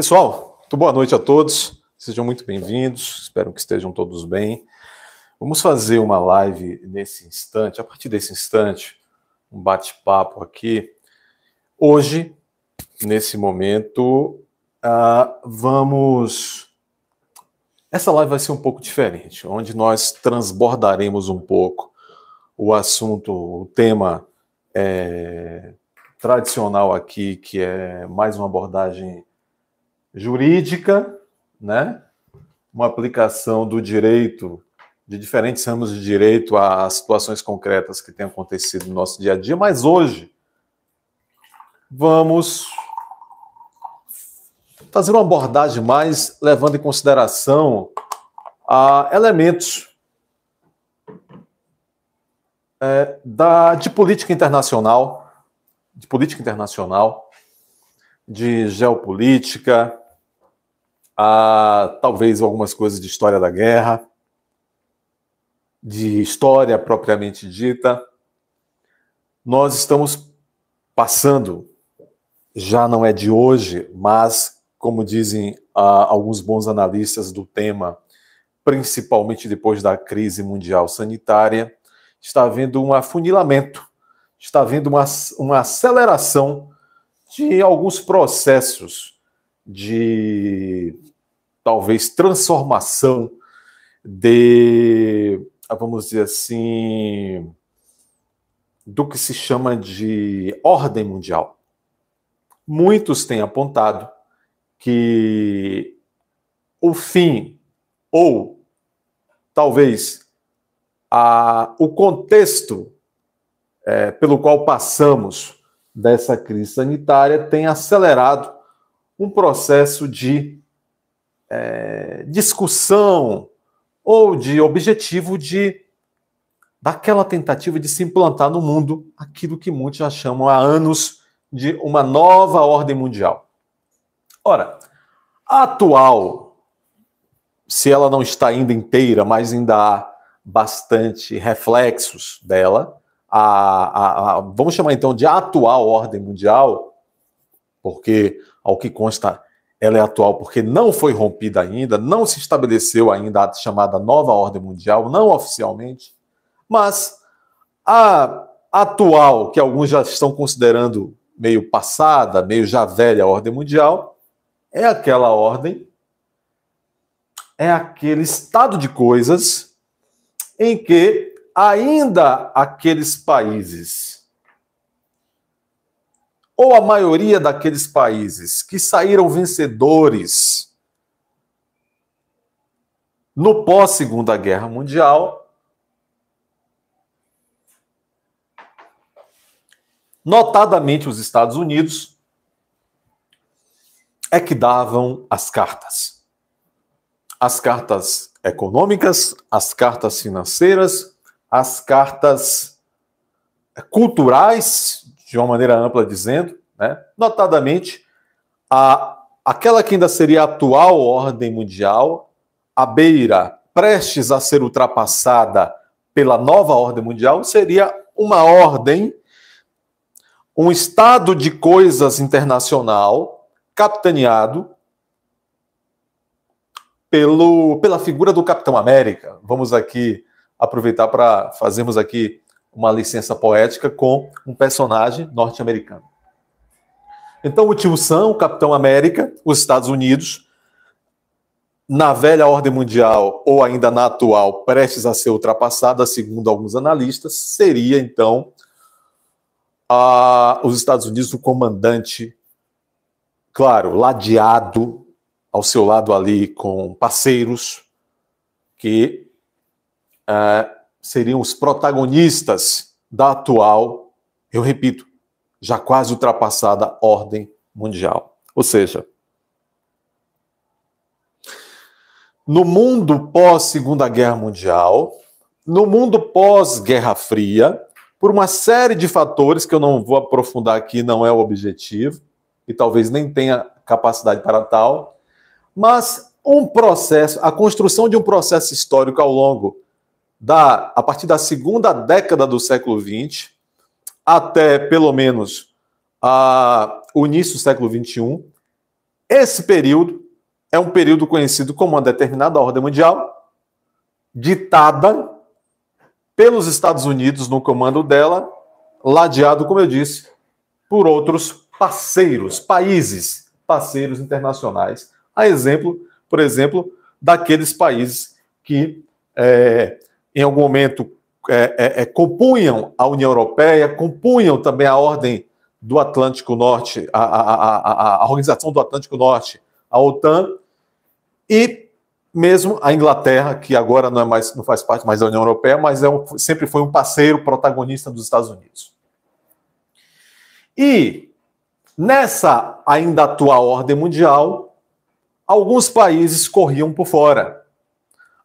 Pessoal, muito boa noite a todos, sejam muito bem-vindos, espero que estejam todos bem. Vamos fazer uma live nesse instante, a partir desse instante, um bate-papo aqui. Hoje, nesse momento, essa live vai ser um pouco diferente, onde nós transbordaremos um pouco o assunto, o tema tradicional aqui, que é mais uma abordagem jurídica, né? Uma aplicação do direito, de diferentes ramos de direito a situações concretas que têm acontecido no nosso dia a dia, mas hoje vamos fazer uma abordagem mais levando em consideração elementos de política internacional, de geopolítica, talvez algumas coisas de história da guerra, de história propriamente dita. Nós estamos passando, já não é de hoje, mas, como dizem alguns bons analistas do tema, principalmente depois da crise mundial sanitária, está havendo um afunilamento, está havendo uma aceleração de alguns processos de, talvez, transformação vamos dizer assim, do que se chama de ordem mundial. Muitos têm apontado que o fim, ou talvez o contexto pelo qual passamos dessa crise sanitária tem acelerado um processo de discussão ou de objetivo daquela tentativa de se implantar no mundo aquilo que muitos já chamam há anos de uma nova ordem mundial. Ora, a atual, se ela não está ainda inteira, mas ainda há bastante reflexos dela, vamos chamar então de atual ordem mundial, porque, ao que consta, ela é atual porque não foi rompida ainda, não se estabeleceu ainda a chamada nova ordem mundial, não oficialmente, mas a atual, que alguns já estão considerando meio passada, meio já velha ordem mundial, é aquela ordem, é aquele estado de coisas em que ainda aqueles países, ou a maioria daqueles países que saíram vencedores no pós-Segunda Guerra Mundial, notadamente os Estados Unidos, é que davam as cartas. As cartas econômicas, as cartas financeiras, as cartas culturais, de uma maneira ampla dizendo, né? Notadamente, aquela que ainda seria a atual ordem mundial, à beira, prestes a ser ultrapassada pela nova ordem mundial, seria uma ordem, um estado de coisas internacional, capitaneado pela figura do Capitão América. Vamos aqui aproveitar para fazermos aqui uma licença poética com um personagem norte-americano. Então, o tio Sam, o Capitão América, os Estados Unidos, na velha ordem mundial, ou ainda na atual, prestes a ser ultrapassada, segundo alguns analistas, seria, então, os Estados Unidos o comandante, claro, ladeado ao seu lado ali com parceiros que seriam os protagonistas da atual, eu repito, já quase ultrapassada ordem mundial. Ou seja, no mundo pós-Segunda Guerra Mundial, no mundo pós-Guerra Fria, por uma série de fatores que eu não vou aprofundar aqui, não é o objetivo, e talvez nem tenha capacidade para tal, mas a construção de um processo histórico ao longo a partir da segunda década do século XX até, pelo menos, o início do século XXI, Esse período é um período conhecido como uma determinada ordem mundial, ditada pelos Estados Unidos no comando dela, ladeado, como eu disse, por outros parceiros, países, parceiros internacionais. A exemplo, por exemplo, daqueles países que, em algum momento, compunham a União Europeia, compunham também a Ordem do Atlântico Norte, a Organização do Atlântico Norte, a OTAN, e mesmo a Inglaterra, que agora não faz parte mais da União Europeia, mas sempre foi um parceiro protagonista dos Estados Unidos. E nessa ainda atual ordem mundial, alguns países corriam por fora.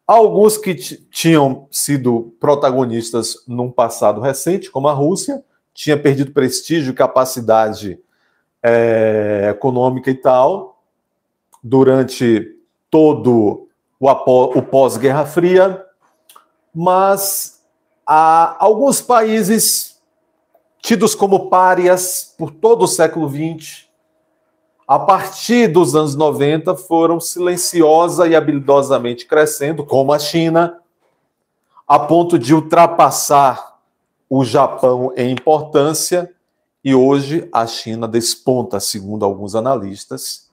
Alguns que tinham sido protagonistas num passado recente, como a Rússia, tinha perdido prestígio e capacidade econômica e tal, durante todo o pós-Guerra Fria, mas há alguns países tidos como párias por todo o século XX, a partir dos anos 90, foram silenciosa e habilidosamente crescendo, como a China, a ponto de ultrapassar o Japão em importância, e hoje a China desponta, segundo alguns analistas,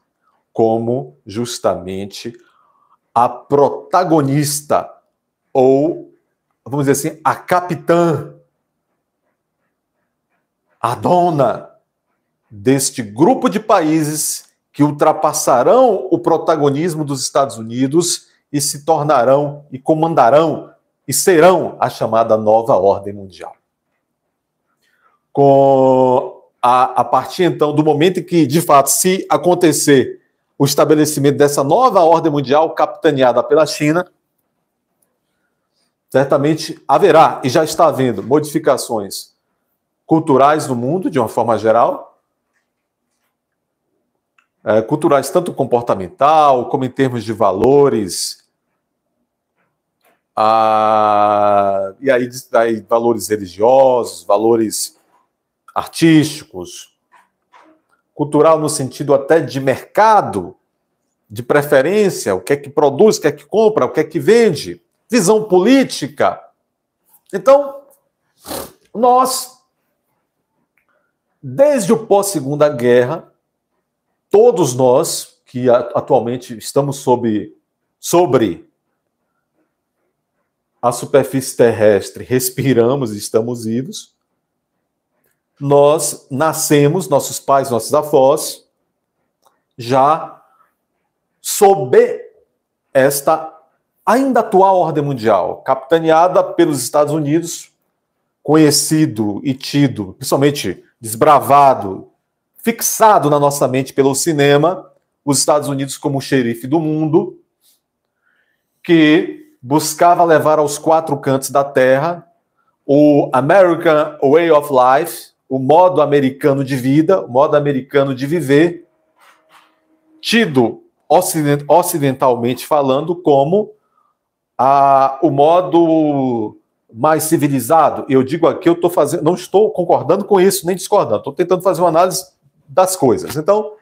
como justamente a protagonista, ou, vamos dizer assim, a capitã, a dona deste grupo de países que ultrapassarão o protagonismo dos Estados Unidos e se tornarão e comandarão e serão a chamada nova ordem mundial. A partir, então, do momento em que, de fato, se acontecer o estabelecimento dessa nova ordem mundial capitaneada pela China, certamente haverá, e já está havendo, modificações culturais no mundo, de uma forma geral, culturais tanto comportamental, como em termos de valores, e aí valores religiosos, valores artísticos, cultural no sentido até de mercado, de preferência, o que é que produz, o que é que compra, o que é que vende, visão política. Então, nós, desde o pós-Segunda Guerra, todos nós que atualmente estamos sobre a superfície terrestre, respiramos e estamos vivos, nós nascemos, nossos pais, nossos avós, já sob esta ainda atual ordem mundial, capitaneada pelos Estados Unidos, conhecido e tido, principalmente desbravado, fixado na nossa mente pelo cinema, os Estados Unidos como o xerife do mundo, que buscava levar aos quatro cantos da Terra o American Way of Life, o modo americano de vida, o modo americano de viver, tido ocidentalmente falando como o modo mais civilizado. Eu digo aqui, não estou concordando com isso, nem discordando, estou tentando fazer uma análise das coisas. Então,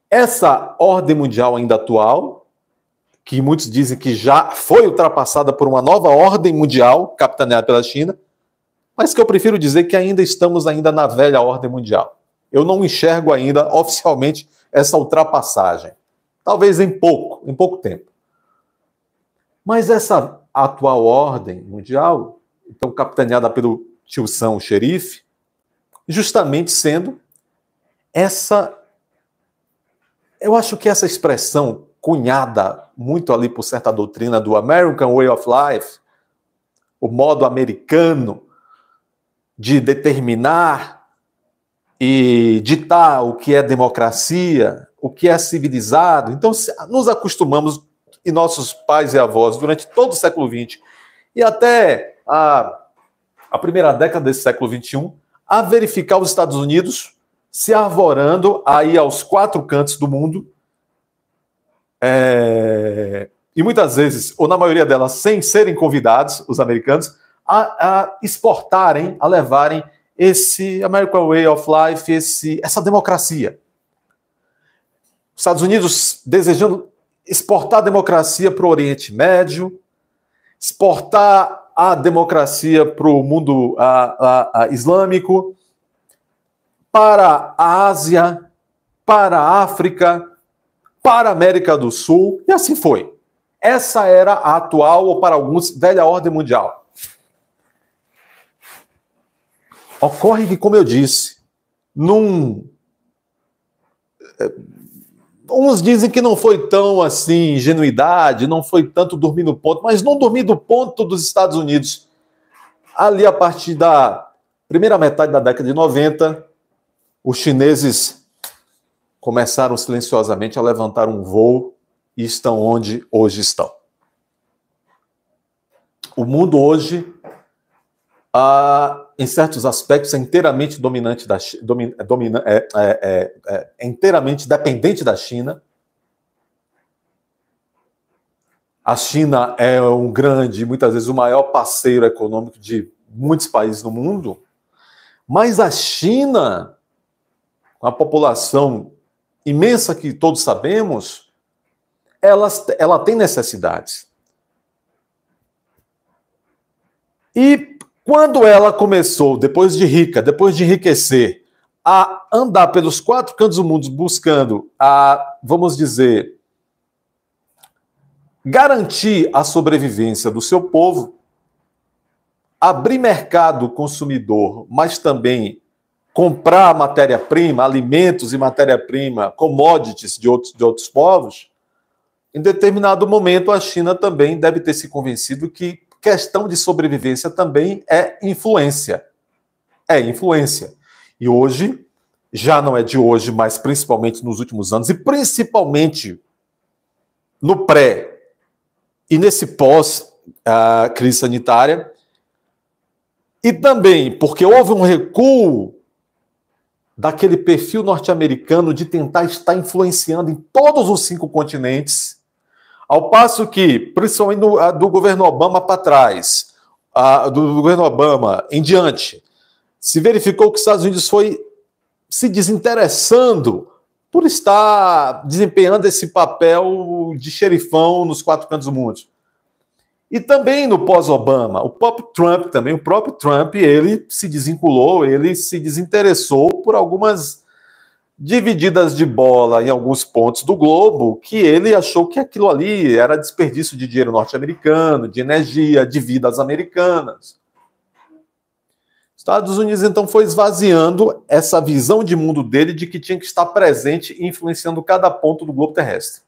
essa ordem mundial ainda atual, que muitos dizem que já foi ultrapassada por uma nova ordem mundial, capitaneada pela China, mas que eu prefiro dizer que ainda estamos na velha ordem mundial. Eu não enxergo ainda oficialmente essa ultrapassagem. Talvez em pouco tempo. Mas essa atual ordem mundial, então capitaneada pelo tio-são, o xerife, justamente sendo essa... Eu acho que essa expressão cunhada muito ali por certa doutrina do American Way of Life, o modo americano de determinar e ditar o que é democracia, o que é civilizado. Então, nos acostumamos, e nossos pais e avós, durante todo o século XX, e até a primeira década desse século XXI, a verificar os Estados Unidos se arvorando aí aos quatro cantos do mundo, e muitas vezes, ou na maioria delas, sem serem convidados, os americanos, a exportarem, a levarem esse American Way of Life, essa democracia. Estados Unidos desejando exportar a democracia para o Oriente Médio, exportar a democracia para o mundo islâmico, para a Ásia, para a África, para a América do Sul, e assim foi. Essa era a atual, ou para alguns, velha ordem mundial. Ocorre que, como eu disse, uns dizem que não foi tão assim ingenuidade, não foi tanto dormir no ponto, mas não dormir do ponto dos Estados Unidos. Ali, a partir da primeira metade da década de 90, os chineses começaram silenciosamente a levantar um voo e estão onde hoje estão. O mundo hoje, em certos aspectos, é inteiramente dominante é inteiramente dependente da China. A China é um grande, muitas vezes o maior parceiro econômico de muitos países no mundo, mas a China, com a população imensa que todos sabemos, ela tem necessidades. E quando ela começou, depois de enriquecer, a andar pelos 4 cantos do mundo buscando vamos dizer, garantir a sobrevivência do seu povo, abrir mercado consumidor, mas também comprar matéria-prima, alimentos e matéria-prima, commodities de outros povos, em determinado momento a China também deve ter se convencido que questão de sobrevivência também é influência. É influência. E hoje, já não é de hoje, mas principalmente nos últimos anos, e principalmente no pré e nesse pós-crise sanitária, e também porque houve um recuo daquele perfil norte-americano de tentar estar influenciando em todos os 5 continentes, ao passo que, principalmente do governo Obama para trás, do governo Obama em diante, se verificou que os Estados Unidos foi se desinteressando por estar desempenhando esse papel de xerifão nos 4 cantos do mundo. E também no pós-Obama, o próprio Trump, ele se desvinculou, ele se desinteressou por algumas divididas de bola em alguns pontos do globo, que ele achou que aquilo ali era desperdício de dinheiro norte-americano, de energia, de vidas americanas. Estados Unidos, então, foi esvaziando essa visão de mundo dele de que tinha que estar presente e influenciando cada ponto do globo terrestre.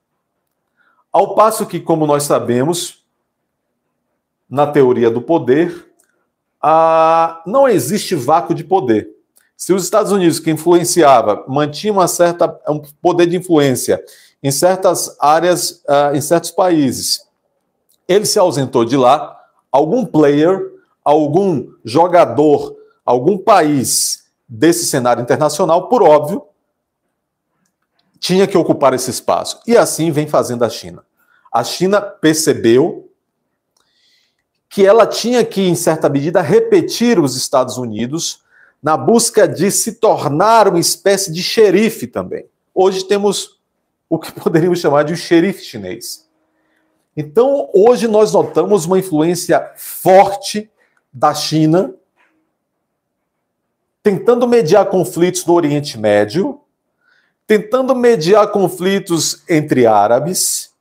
Ao passo que, como nós sabemos, na teoria do poder, não existe vácuo de poder. Se os Estados Unidos, que influenciava, mantinha um poder de influência em certas áreas, em certos países, ele se ausentou de lá, algum player, algum jogador, algum país desse cenário internacional, por óbvio, tinha que ocupar esse espaço. E assim vem fazendo a China. A China percebeu que ela tinha que, em certa medida, repetir os Estados Unidos na busca de se tornar uma espécie de xerife também. Hoje temos o que poderíamos chamar de um xerife chinês. Então, hoje nós notamos uma influência forte da China tentando mediar conflitos no Oriente Médio, tentando mediar conflitos entre árabes,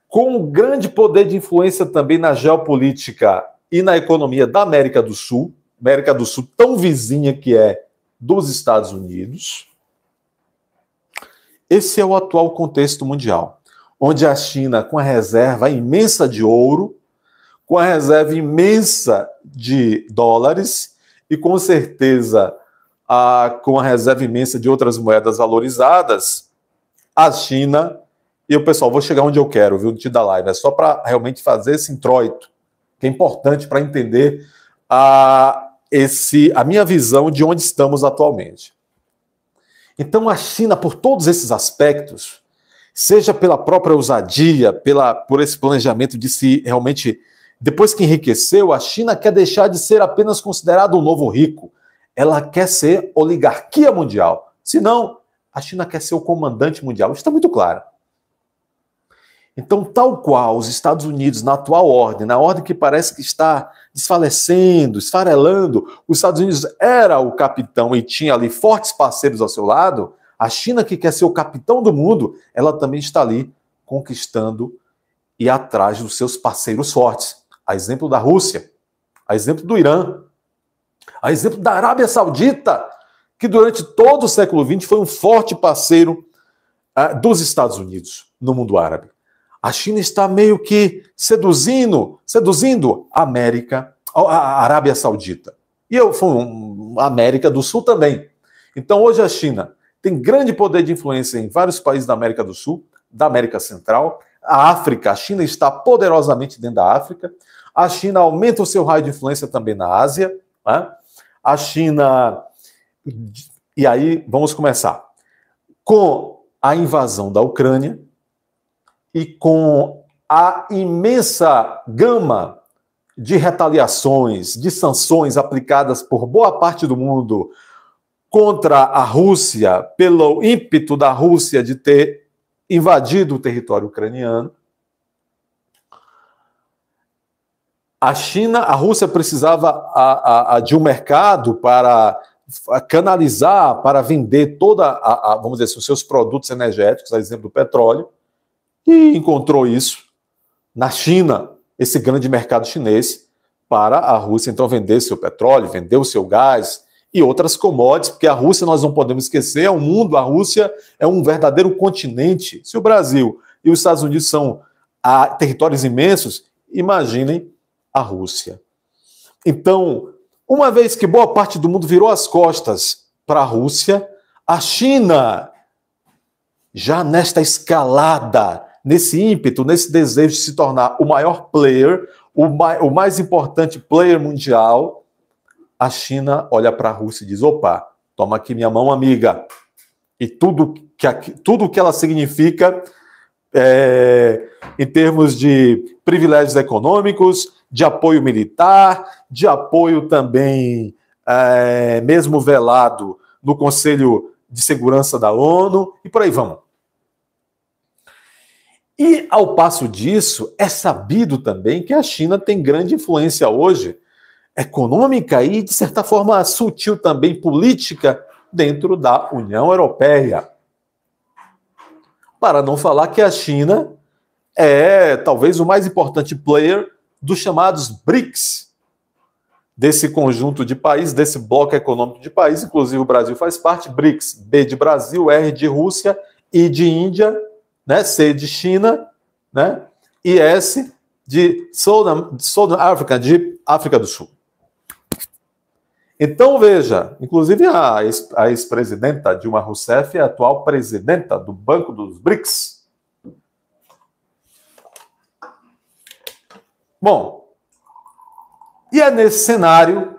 com um grande poder de influência também na geopolítica e na economia da América do Sul tão vizinha que é dos Estados Unidos. Esse é o atual contexto mundial, onde a China, com a reserva imensa de ouro, com a reserva imensa de dólares e, com certeza, com a reserva imensa de outras moedas valorizadas, a China... E o pessoal, vou chegar onde eu quero, viu, da live. É só para realmente fazer esse introito, que é importante para entender a minha visão de onde estamos atualmente. Então, a China, por todos esses aspectos, seja pela própria ousadia, por esse planejamento de se realmente, depois que enriqueceu, a China quer deixar de ser apenas considerada um novo rico. Ela quer ser oligarquia mundial. Senão, A China quer ser o comandante mundial. Isso está muito claro. Então, tal qual os Estados Unidos, na atual ordem, na ordem que parece que está desfalecendo, esfarelando, os Estados Unidos era o capitão e tinha ali fortes parceiros ao seu lado, a China, que quer ser o capitão do mundo, ela também está ali conquistando e atrás dos seus parceiros fortes. A exemplo da Rússia, a exemplo do Irã, a exemplo da Arábia Saudita, que durante todo o século XX foi um forte parceiro dos Estados Unidos no mundo árabe. A China está meio que seduzindo a América, a Arábia Saudita. E a América do Sul também. Então, hoje a China tem grande poder de influência em vários países da América do Sul, da América Central. A África, a China está poderosamente dentro da África. A China aumenta o seu raio de influência também na Ásia. Né? A China... E aí, vamos começar. Com a invasão da Ucrânia, e com a imensa gama de retaliações, de sanções aplicadas por boa parte do mundo contra a Rússia, pelo ímpeto da Rússia de ter invadido o território ucraniano, a Rússia precisava de um mercado para canalizar, para vender vamos dizer assim, os seus produtos energéticos, a exemplo do petróleo, e encontrou isso na China, esse grande mercado chinês, para a Rússia então vender seu petróleo, vender o seu gás e outras commodities, porque a Rússia, nós não podemos esquecer, é um mundo, a Rússia é um verdadeiro continente. Se o Brasil e os Estados Unidos são territórios imensos, imaginem a Rússia. Então, uma vez que boa parte do mundo virou as costas para a Rússia, a China, já nesta escalada, nesse ímpeto, nesse desejo de se tornar o maior player, o mais importante player mundial, a China olha para a Rússia e diz, opa, toma aqui minha mão amiga. E tudo que ela significa em termos de privilégios econômicos, de apoio militar, de apoio também, mesmo velado, no Conselho de Segurança da ONU, e por aí vamos. E, ao passo disso, é sabido também que a China tem grande influência hoje econômica e, de certa forma, sutil também política dentro da União Europeia. Para não falar que a China é talvez o mais importante player dos chamados BRICS, desse conjunto de países, desse bloco econômico de países, inclusive o Brasil faz parte, BRICS, B de Brasil, R de Rússia, I de Índia, né, C de China, né, e S de Southern Africa, de África do Sul. Então, veja, inclusive a ex-presidenta Dilma Rousseff é a atual presidenta do Banco dos BRICS. Bom, e é nesse cenário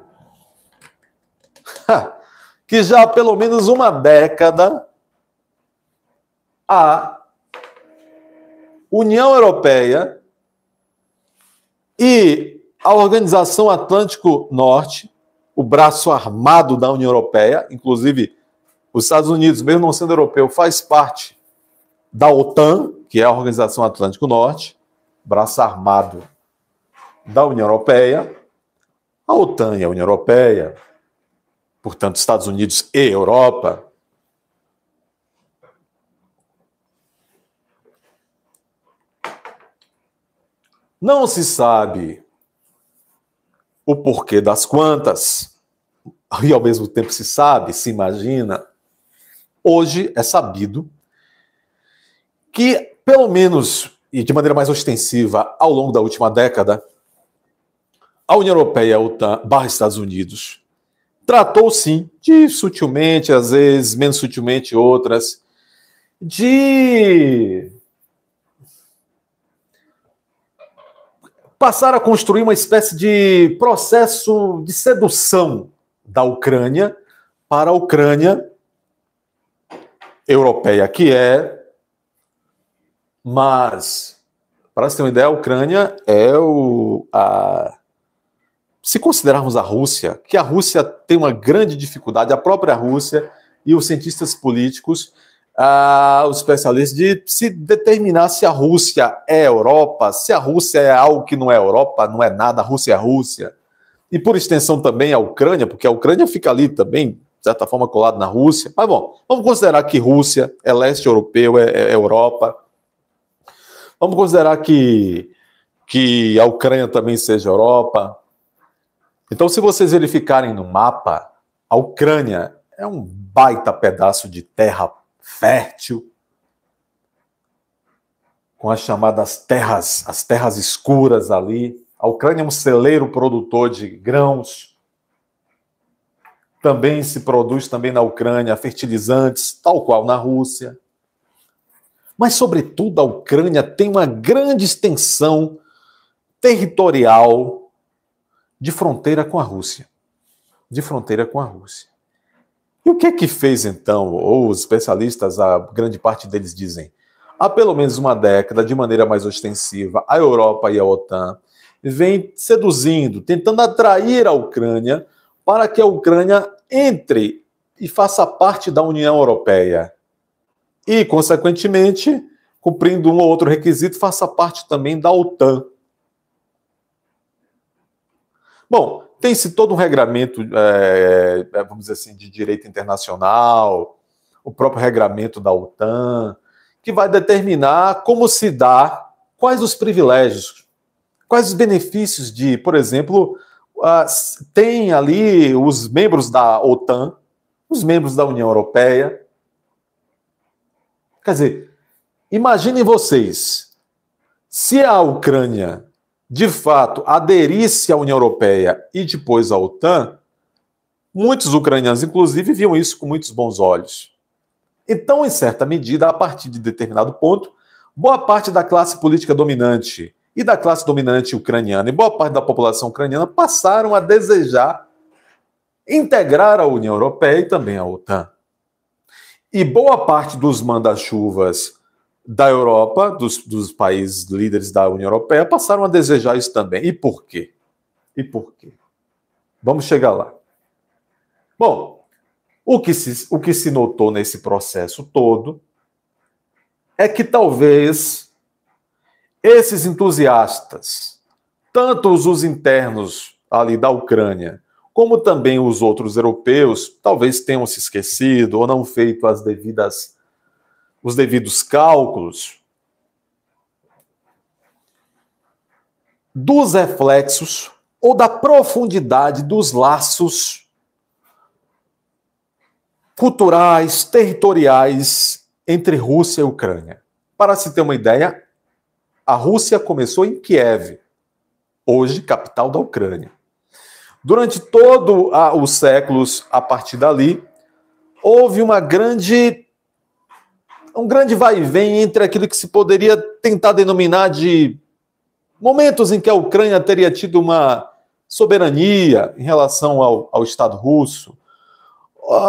que já há pelo menos uma década a União Europeia e a Organização Atlântico Norte, o braço armado da União Europeia, inclusive os Estados Unidos, mesmo não sendo europeu, faz parte da OTAN, que é a Organização Atlântico Norte, braço armado da União Europeia. A OTAN e a União Europeia, portanto, Estados Unidos e Europa, não se sabe o porquê das quantas, e ao mesmo tempo se sabe, se imagina. Hoje é sabido que, pelo menos, e de maneira mais ostensiva, ao longo da última década, a União Europeia, a OTAN, / Estados Unidos, tratou, sim, de sutilmente, às vezes, menos sutilmente outras, de passar a construir uma espécie de processo de sedução da Ucrânia para a Ucrânia europeia, que é, mas, para você ter uma ideia, a Ucrânia é se considerarmos a Rússia, que a Rússia tem uma grande dificuldade, a própria Rússia, e os cientistas políticos, os especialistas, de se determinar se a Rússia é Europa, se a Rússia é algo que não é Europa, não é nada, a Rússia é a Rússia. E por extensão também a Ucrânia, porque a Ucrânia fica ali também, de certa forma, colada na Rússia. Mas bom, vamos considerar que Rússia é leste europeu, é Europa. Vamos considerar que a Ucrânia também seja Europa. Então, se vocês verificarem no mapa, a Ucrânia é um baita pedaço de terra fértil, com as chamadas as terras escuras ali. A Ucrânia é um celeiro produtor de grãos. Também se produz também na Ucrânia fertilizantes, tal qual na Rússia. Mas, sobretudo, a Ucrânia tem uma grande extensão territorial de fronteira com a Rússia. De fronteira com a Rússia. E o que é que fez, então, ou os especialistas, a grande parte deles dizem, há pelo menos uma década, de maneira mais ostensiva, a Europa e a OTAN vem seduzindo, tentando atrair a Ucrânia para que a Ucrânia entre e faça parte da União Europeia. E, consequentemente, cumprindo um ou outro requisito, faça parte também da OTAN. Bom, tem-se todo um regramento, vamos dizer assim, de direito internacional, o próprio regramento da OTAN, que vai determinar como se dá, quais os privilégios, quais os benefícios de, por exemplo, tem ali os membros da OTAN, os membros da União Europeia. Quer dizer, imaginem vocês, se a Ucrânia, de fato, aderisse à União Europeia e depois à OTAN, muitos ucranianos, inclusive, viam isso com muitos bons olhos. Então, em certa medida, a partir de determinado ponto, boa parte da classe política dominante e da classe dominante ucraniana e boa parte da população ucraniana passaram a desejar integrar a União Europeia e também a OTAN. E boa parte dos manda-chuvas da Europa, dos países líderes da União Europeia, passaram a desejar isso também. E por quê? E por quê? Vamos chegar lá. Bom, o que se notou nesse processo todo é que talvez esses entusiastas, tanto os internos ali da Ucrânia, como também os outros europeus, talvez tenham se esquecido ou não feito os devidos cálculos dos reflexos ou da profundidade dos laços culturais, territoriais entre Rússia e Ucrânia. Para se ter uma ideia, a Rússia começou em Kiev, hoje capital da Ucrânia. Durante todos os séculos a partir dali, houve um grande vai e vem entre aquilo que se poderia tentar denominar de momentos em que a Ucrânia teria tido uma soberania em relação ao Estado russo,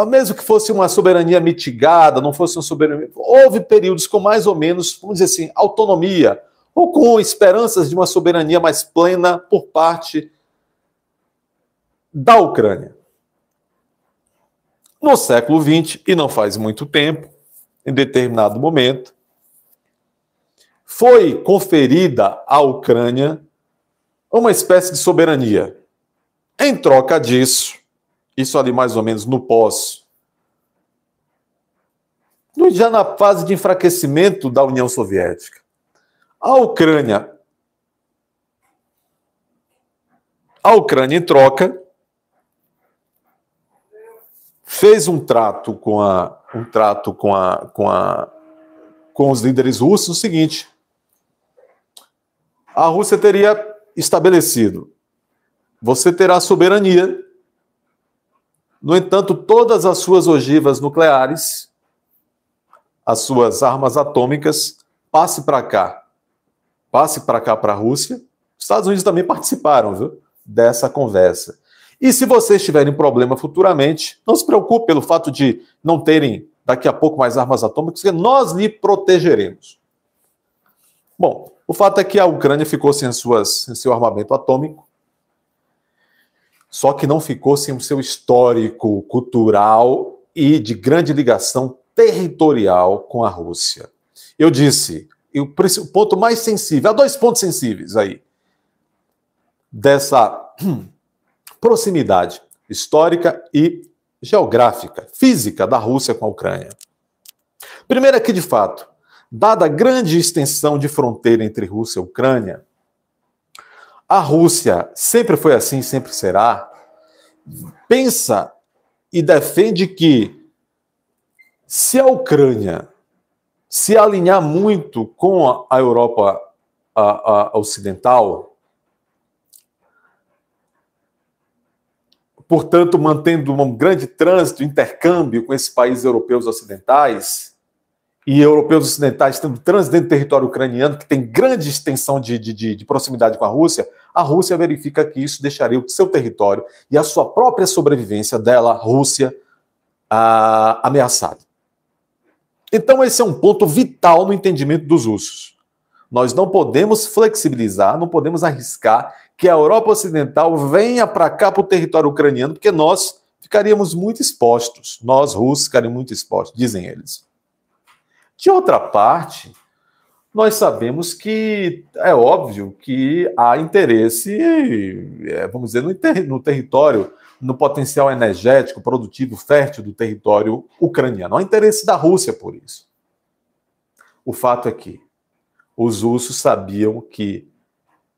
mesmo que fosse uma soberania mitigada, não fosse uma soberania... Houve períodos com mais ou menos, vamos dizer assim, autonomia, ou com esperanças de uma soberania mais plena por parte da Ucrânia. No século XX, e não faz muito tempo, em determinado momento, foi conferida à Ucrânia uma espécie de soberania. Em troca disso, isso ali mais ou menos já na fase de enfraquecimento da União Soviética, a Ucrânia, em troca, fez um trato com os líderes russos, o seguinte: a Rússia teria estabelecido, você terá soberania, no entanto, todas as suas ogivas nucleares, as suas armas atômicas, passe para cá para a Rússia. Os Estados Unidos também participaram, viu, dessa conversa. E se vocês tiverem problema futuramente, não se preocupe pelo fato de não terem daqui a pouco mais armas atômicas, porque nós lhe protegeremos. Bom, o fato é que a Ucrânia ficou sem seu armamento atômico, só que não ficou sem o seu histórico cultural e de grande ligação territorial com a Rússia. Eu disse, o ponto mais sensível, há 2 pontos sensíveis aí, dessa proximidade histórica e geográfica, física da Rússia com a Ucrânia. Primeiro é que, de fato, dada a grande extensão de fronteira entre Rússia e Ucrânia, a Rússia sempre foi assim, sempre será, pensa e defende que se a Ucrânia se alinhar muito com a Europa ocidental, portanto, mantendo um grande trânsito, intercâmbio com esses países europeus ocidentais, e europeus ocidentais tendo trânsito dentro do território ucraniano, que tem grande extensão de proximidade com a Rússia verifica que isso deixaria o seu território e a sua própria sobrevivência dela, Rússia, ameaçada. Então, esse é um ponto vital no entendimento dos russos. Nós não podemos flexibilizar, não podemos arriscar que a Europa Ocidental venha para cá, para o território ucraniano, porque nós ficaríamos muito expostos. Nós, russos, ficaríamos muito expostos, dizem eles. De outra parte, nós sabemos que é óbvio que há interesse, vamos dizer, no território, no potencial energético, produtivo, fértil do território ucraniano. Há interesse da Rússia por isso. O fato é que os russos sabiam que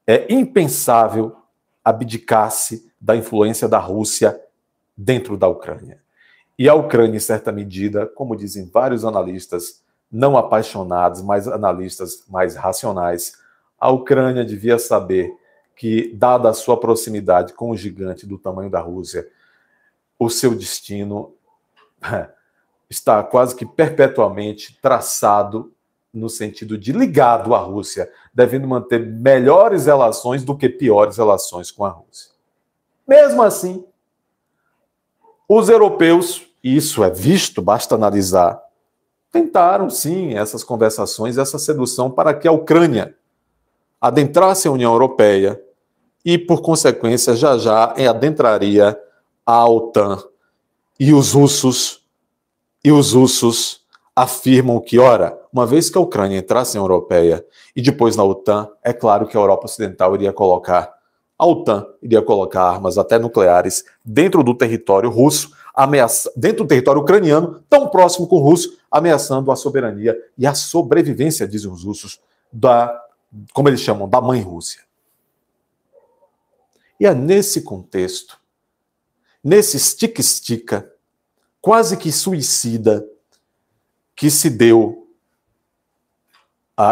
é impensável abdicar-se da influência da Rússia dentro da Ucrânia. E a Ucrânia, em certa medida, como dizem vários analistas não apaixonados, mas analistas mais racionais, a Ucrânia devia saber que, dada a sua proximidade com o gigante do tamanho da Rússia, o seu destino está quase que perpetuamente traçado no sentido de ligado à Rússia, devendo manter melhores relações do que piores relações com a Rússia. Mesmo assim, os europeus, isso é visto, basta analisar, tentaram sim essas conversações, essa sedução para que a Ucrânia adentrasse a União Europeia e, por consequência, já adentraria a OTAN. E os russos afirmam que, ora, uma vez que a Ucrânia entrasse na União Europeia e depois na OTAN, é claro que a Europa Ocidental iria colocar, a OTAN iria colocar armas até nucleares dentro do território russo, dentro do território ucraniano, tão próximo com o russo, ameaçando a soberania e a sobrevivência, dizem os russos, como eles chamam, da mãe Rússia. E é nesse contexto, nesse estica-estica, quase que suicida, que se deu,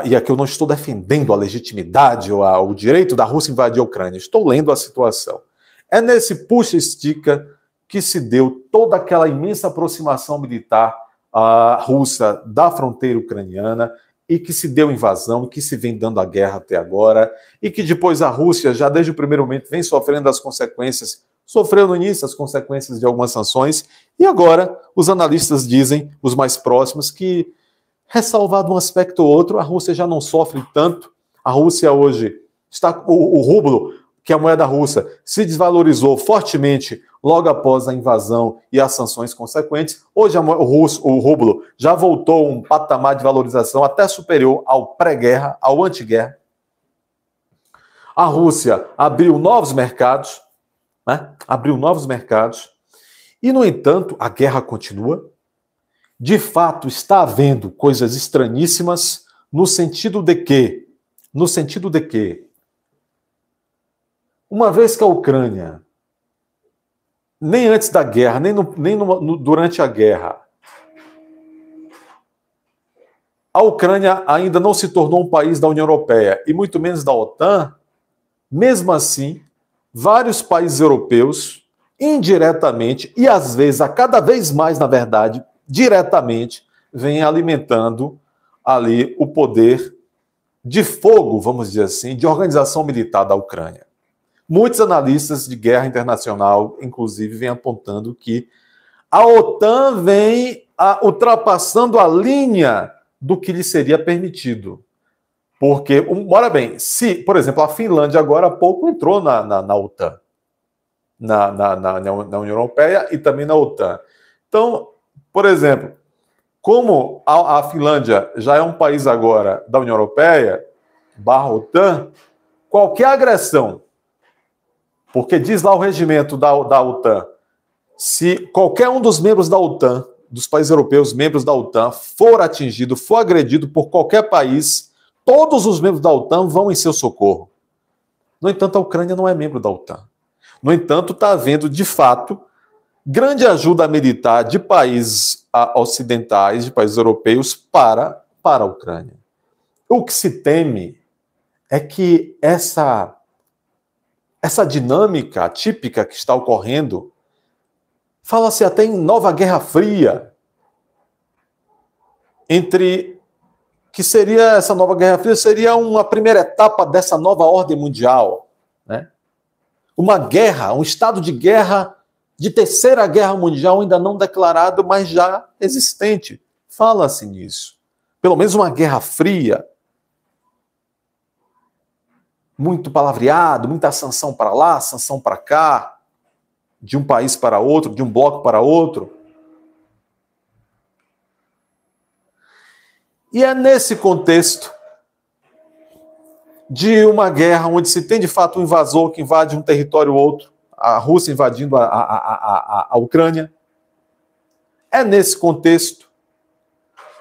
e aqui eu não estou defendendo a legitimidade ou o direito da Rússia invadir a Ucrânia, estou lendo a situação. É nesse puxa-estica que se deu toda aquela imensa aproximação militar russa da fronteira ucraniana e que se deu invasão, que se vem dando a guerra até agora, e que depois a Rússia, já desde o primeiro momento, vem sofrendo as consequências, sofreu no início as consequências de algumas sanções, e agora os analistas dizem, os mais próximos, que, ressalvado um aspecto ou outro, a Rússia já não sofre tanto. A Rússia hoje está, o rublo, que é a moeda russa, se desvalorizou fortemente logo após a invasão e as sanções consequentes. Hoje o rublo já voltou a um patamar de valorização até superior ao pré-guerra, ao anti-guerra. A Rússia abriu novos mercados, né? Abriu novos mercados. E, no entanto, a guerra continua. De fato, está havendo coisas estranhíssimas no sentido de que, uma vez que a Ucrânia, nem antes da guerra, durante a guerra, a Ucrânia ainda não se tornou um país da União Europeia, e muito menos da OTAN, mesmo assim, vários países europeus, indiretamente, e às vezes, a cada vez mais, na verdade, diretamente, vêm alimentando ali o poder de fogo, vamos dizer assim, de organização militar da Ucrânia. Muitos analistas de guerra internacional, inclusive, vêm apontando que a OTAN vem ultrapassando a linha do que lhe seria permitido. Porque, ora bem, se, por exemplo, a Finlândia agora há pouco entrou na OTAN, na União Europeia e também na OTAN. Então, Por exemplo, como a Finlândia já é um país agora da União Europeia, barra OTAN, qualquer agressão, porque diz lá o regimento da OTAN, se qualquer um dos membros da OTAN, dos países europeus, membros da OTAN, for atingido, for agredido por qualquer país, todos os membros da OTAN vão em seu socorro. No entanto, a Ucrânia não é membro da OTAN. No entanto, está havendo, de fato, grande ajuda militar de países ocidentais, de países europeus, para a Ucrânia. O que se teme é que essa dinâmica típica que está ocorrendo, fala-se até em nova Guerra Fria, que seria essa nova Guerra Fria, seria uma primeira etapa dessa nova ordem mundial, né? Uma guerra, um estado de guerra, de terceira guerra mundial ainda não declarado, mas já existente. Fala-se nisso. Pelo menos uma Guerra Fria. Muito palavreado, muita sanção para lá, sanção para cá, de um país para outro, de um bloco para outro. E é nesse contexto de uma guerra onde se tem de fato um invasor que invade um território ou outro, a Rússia invadindo a Ucrânia. É nesse contexto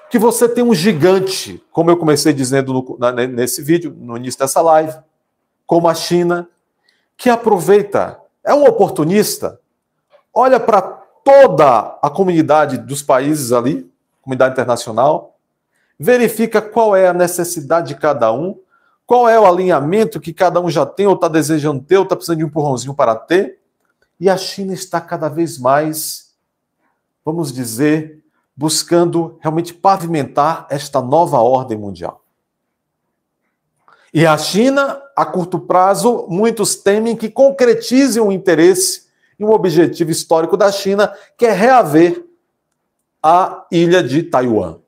que você tem um gigante, como eu comecei dizendo nesse vídeo, no início dessa live, como a China, que aproveita, é um oportunista, olha para toda a comunidade dos países ali, comunidade internacional, verifica qual é a necessidade de cada um, qual é o alinhamento que cada um já tem, ou está desejando ter, ou está precisando de um empurrãozinho para ter, e a China está cada vez mais, vamos dizer, buscando realmente pavimentar esta nova ordem mundial. E a China, a curto prazo, muitos temem que concretize um interesse e um objetivo histórico da China, que é reaver a ilha de Taiwan.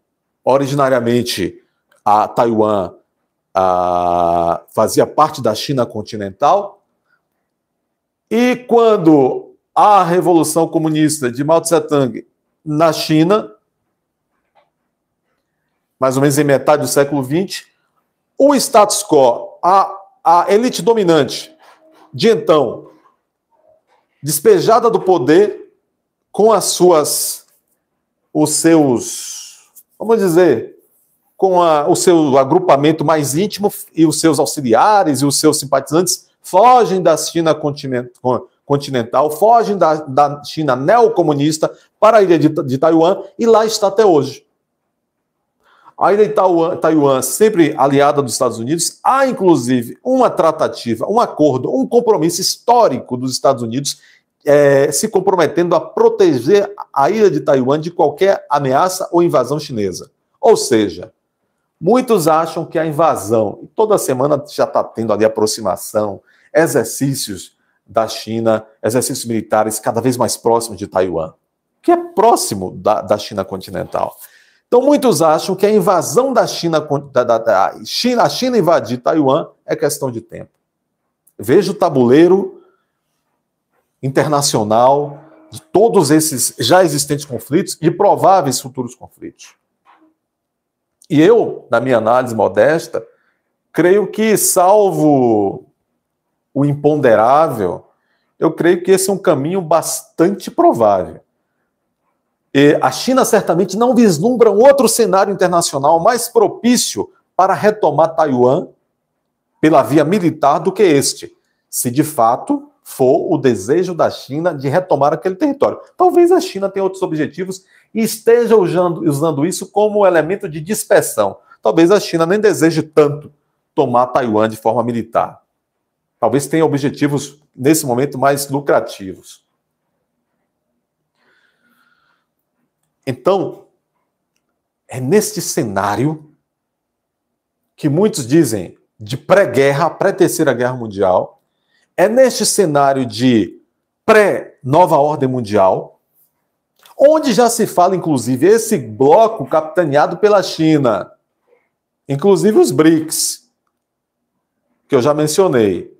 Originariamente, a Taiwan fazia parte da China continental, e quando a Revolução Comunista de Mao Tse-tung na China, mais ou menos em metade do século XX, o status quo, a elite dominante de então, despejada do poder com os seus, vamos dizer, com o seu agrupamento mais íntimo e os seus auxiliares e os seus simpatizantes, fogem da China continental, fogem da China neocomunista para a ilha de Taiwan, e lá está até hoje. A ilha de Taiwan, sempre aliada dos Estados Unidos, há inclusive uma tratativa, um acordo, um compromisso histórico dos Estados Unidos se comprometendo a proteger a ilha de Taiwan de qualquer ameaça ou invasão chinesa. Ou seja, muitos acham que a invasão, e toda semana já está tendo ali aproximação, exercícios da China, exercícios militares cada vez mais próximos de Taiwan, que é próximo da China continental. Então, muitos acham que a invasão da China, a China invadir Taiwan é questão de tempo. Veja o tabuleiro internacional de todos esses já existentes conflitos e prováveis futuros conflitos. E eu, na minha análise modesta, creio que, salvo o imponderável, eu creio que esse é um caminho bastante provável. E a China certamente não vislumbra um outro cenário internacional mais propício para retomar Taiwan pela via militar do que este, se de fato for o desejo da China de retomar aquele território. Talvez a China tenha outros objetivos e esteja usando isso como elemento de dispersão. Talvez a China nem deseje tanto tomar Taiwan de forma militar. Talvez tenha objetivos, nesse momento, mais lucrativos. Então, é neste cenário que muitos dizem de pré-guerra, pré-terceira guerra mundial, é neste cenário de pré-nova ordem mundial, onde já se fala, inclusive, esse bloco capitaneado pela China, inclusive os BRICS, que eu já mencionei.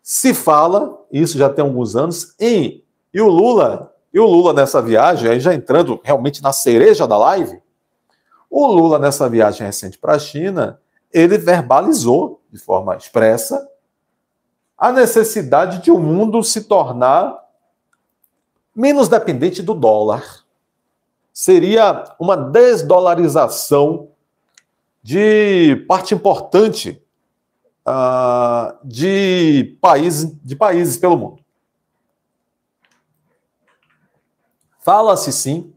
Se fala, isso já tem alguns anos, e o Lula E o Lula nessa viagem, aí já entrando realmente na cereja da live, o Lula nessa viagem recente para a China, ele verbalizou de forma expressa a necessidade de o mundo se tornar menos dependente do dólar. Seria uma desdolarização de parte importante de países pelo mundo. Fala-se, sim,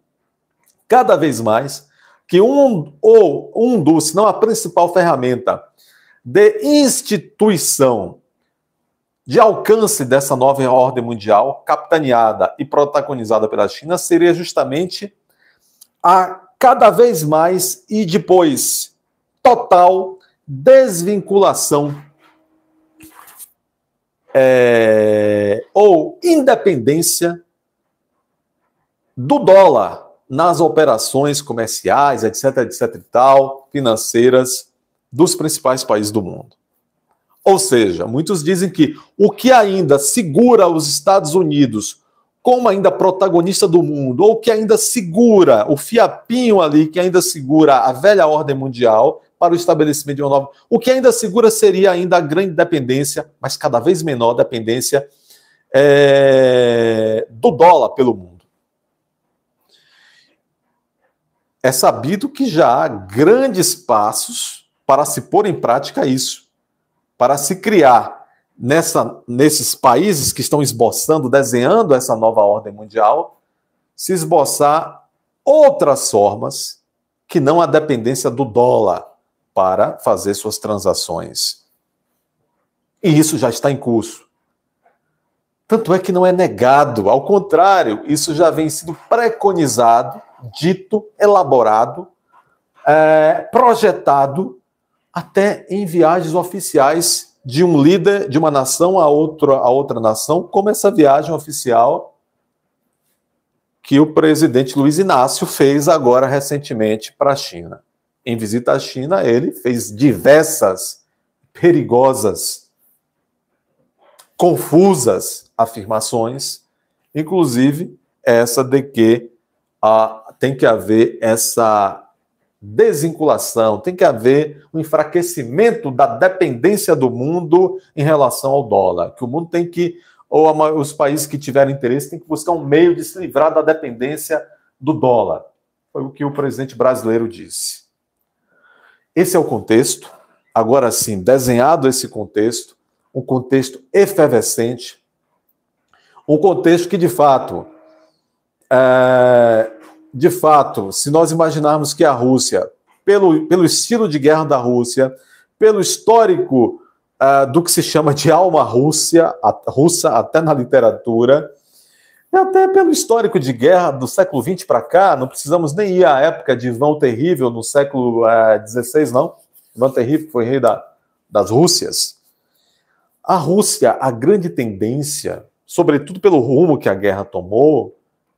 cada vez mais, que se não a principal ferramenta de instituição de alcance dessa nova ordem mundial, capitaneada e protagonizada pela China, seria justamente a cada vez mais e depois total desvinculação ou independência do dólar nas operações comerciais, etc, etc e tal, financeiras dos principais países do mundo. Ou seja, muitos dizem que o que ainda segura os Estados Unidos como ainda protagonista do mundo, ou que ainda segura o fiapinho ali, que ainda segura a velha ordem mundial para o estabelecimento de uma nova... O que ainda segura seria ainda a grande dependência, mas cada vez menor dependência do dólar pelo mundo. É sabido que já há grandes passos para se pôr em prática isso, para se criar nesses países que estão esboçando, desenhando essa nova ordem mundial, se esboçar outras formas que não a dependência do dólar para fazer suas transações. E isso já está em curso. Tanto é que não é negado, ao contrário, isso já vem sendo preconizado, dito, elaborado, projetado, até em viagens oficiais de um líder de uma nação a outra nação, como essa viagem oficial que o presidente Luiz Inácio fez agora recentemente para a China. Em visita à China, ele fez diversas perigosas, confusas afirmações, inclusive essa de que tem que haver essa desvinculação, tem que haver um enfraquecimento da dependência do mundo em relação ao dólar, que o mundo tem que, ou os países que tiverem interesse, tem que buscar um meio de se livrar da dependência do dólar. Foi o que o presidente brasileiro disse. Esse é o contexto. Agora sim, desenhado esse contexto, um contexto efervescente, um contexto que, de fato, se nós imaginarmos que a Rússia, pelo estilo de guerra da Rússia, pelo histórico do que se chama de alma russa, até na literatura, e até pelo histórico de guerra do século XX para cá, não precisamos nem ir à época de Ivan Terrível, no século XVI, não. Ivan Terrível foi rei das Rússias. A Rússia, a grande tendência, sobretudo pelo rumo que a guerra tomou,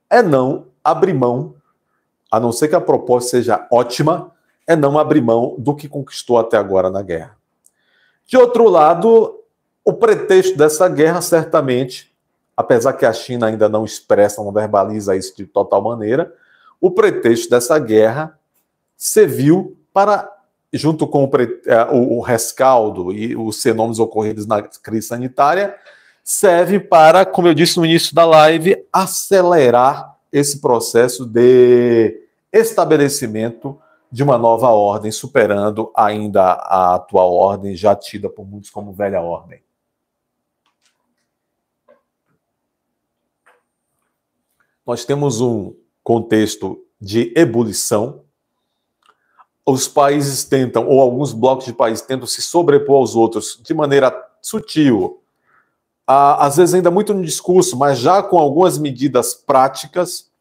é não abrir mão, a não ser que a proposta seja ótima, é não abrir mão do que conquistou até agora na guerra. De outro lado, o pretexto dessa guerra, certamente, apesar que a China ainda não expressa, não verbaliza isso de total maneira, o pretexto dessa guerra serviu para, junto com o rescaldo e os fenômenos ocorridos na crise sanitária, serve para, como eu disse no início da live, acelerar esse processo de estabelecimento de uma nova ordem, superando ainda a atual ordem, já tida por muitos como velha ordem. Nós temos um contexto de ebulição. Os países tentam, ou alguns blocos de países tentam se sobrepor aos outros de maneira sutil, às vezes ainda muito no discurso, mas já com algumas medidas práticas,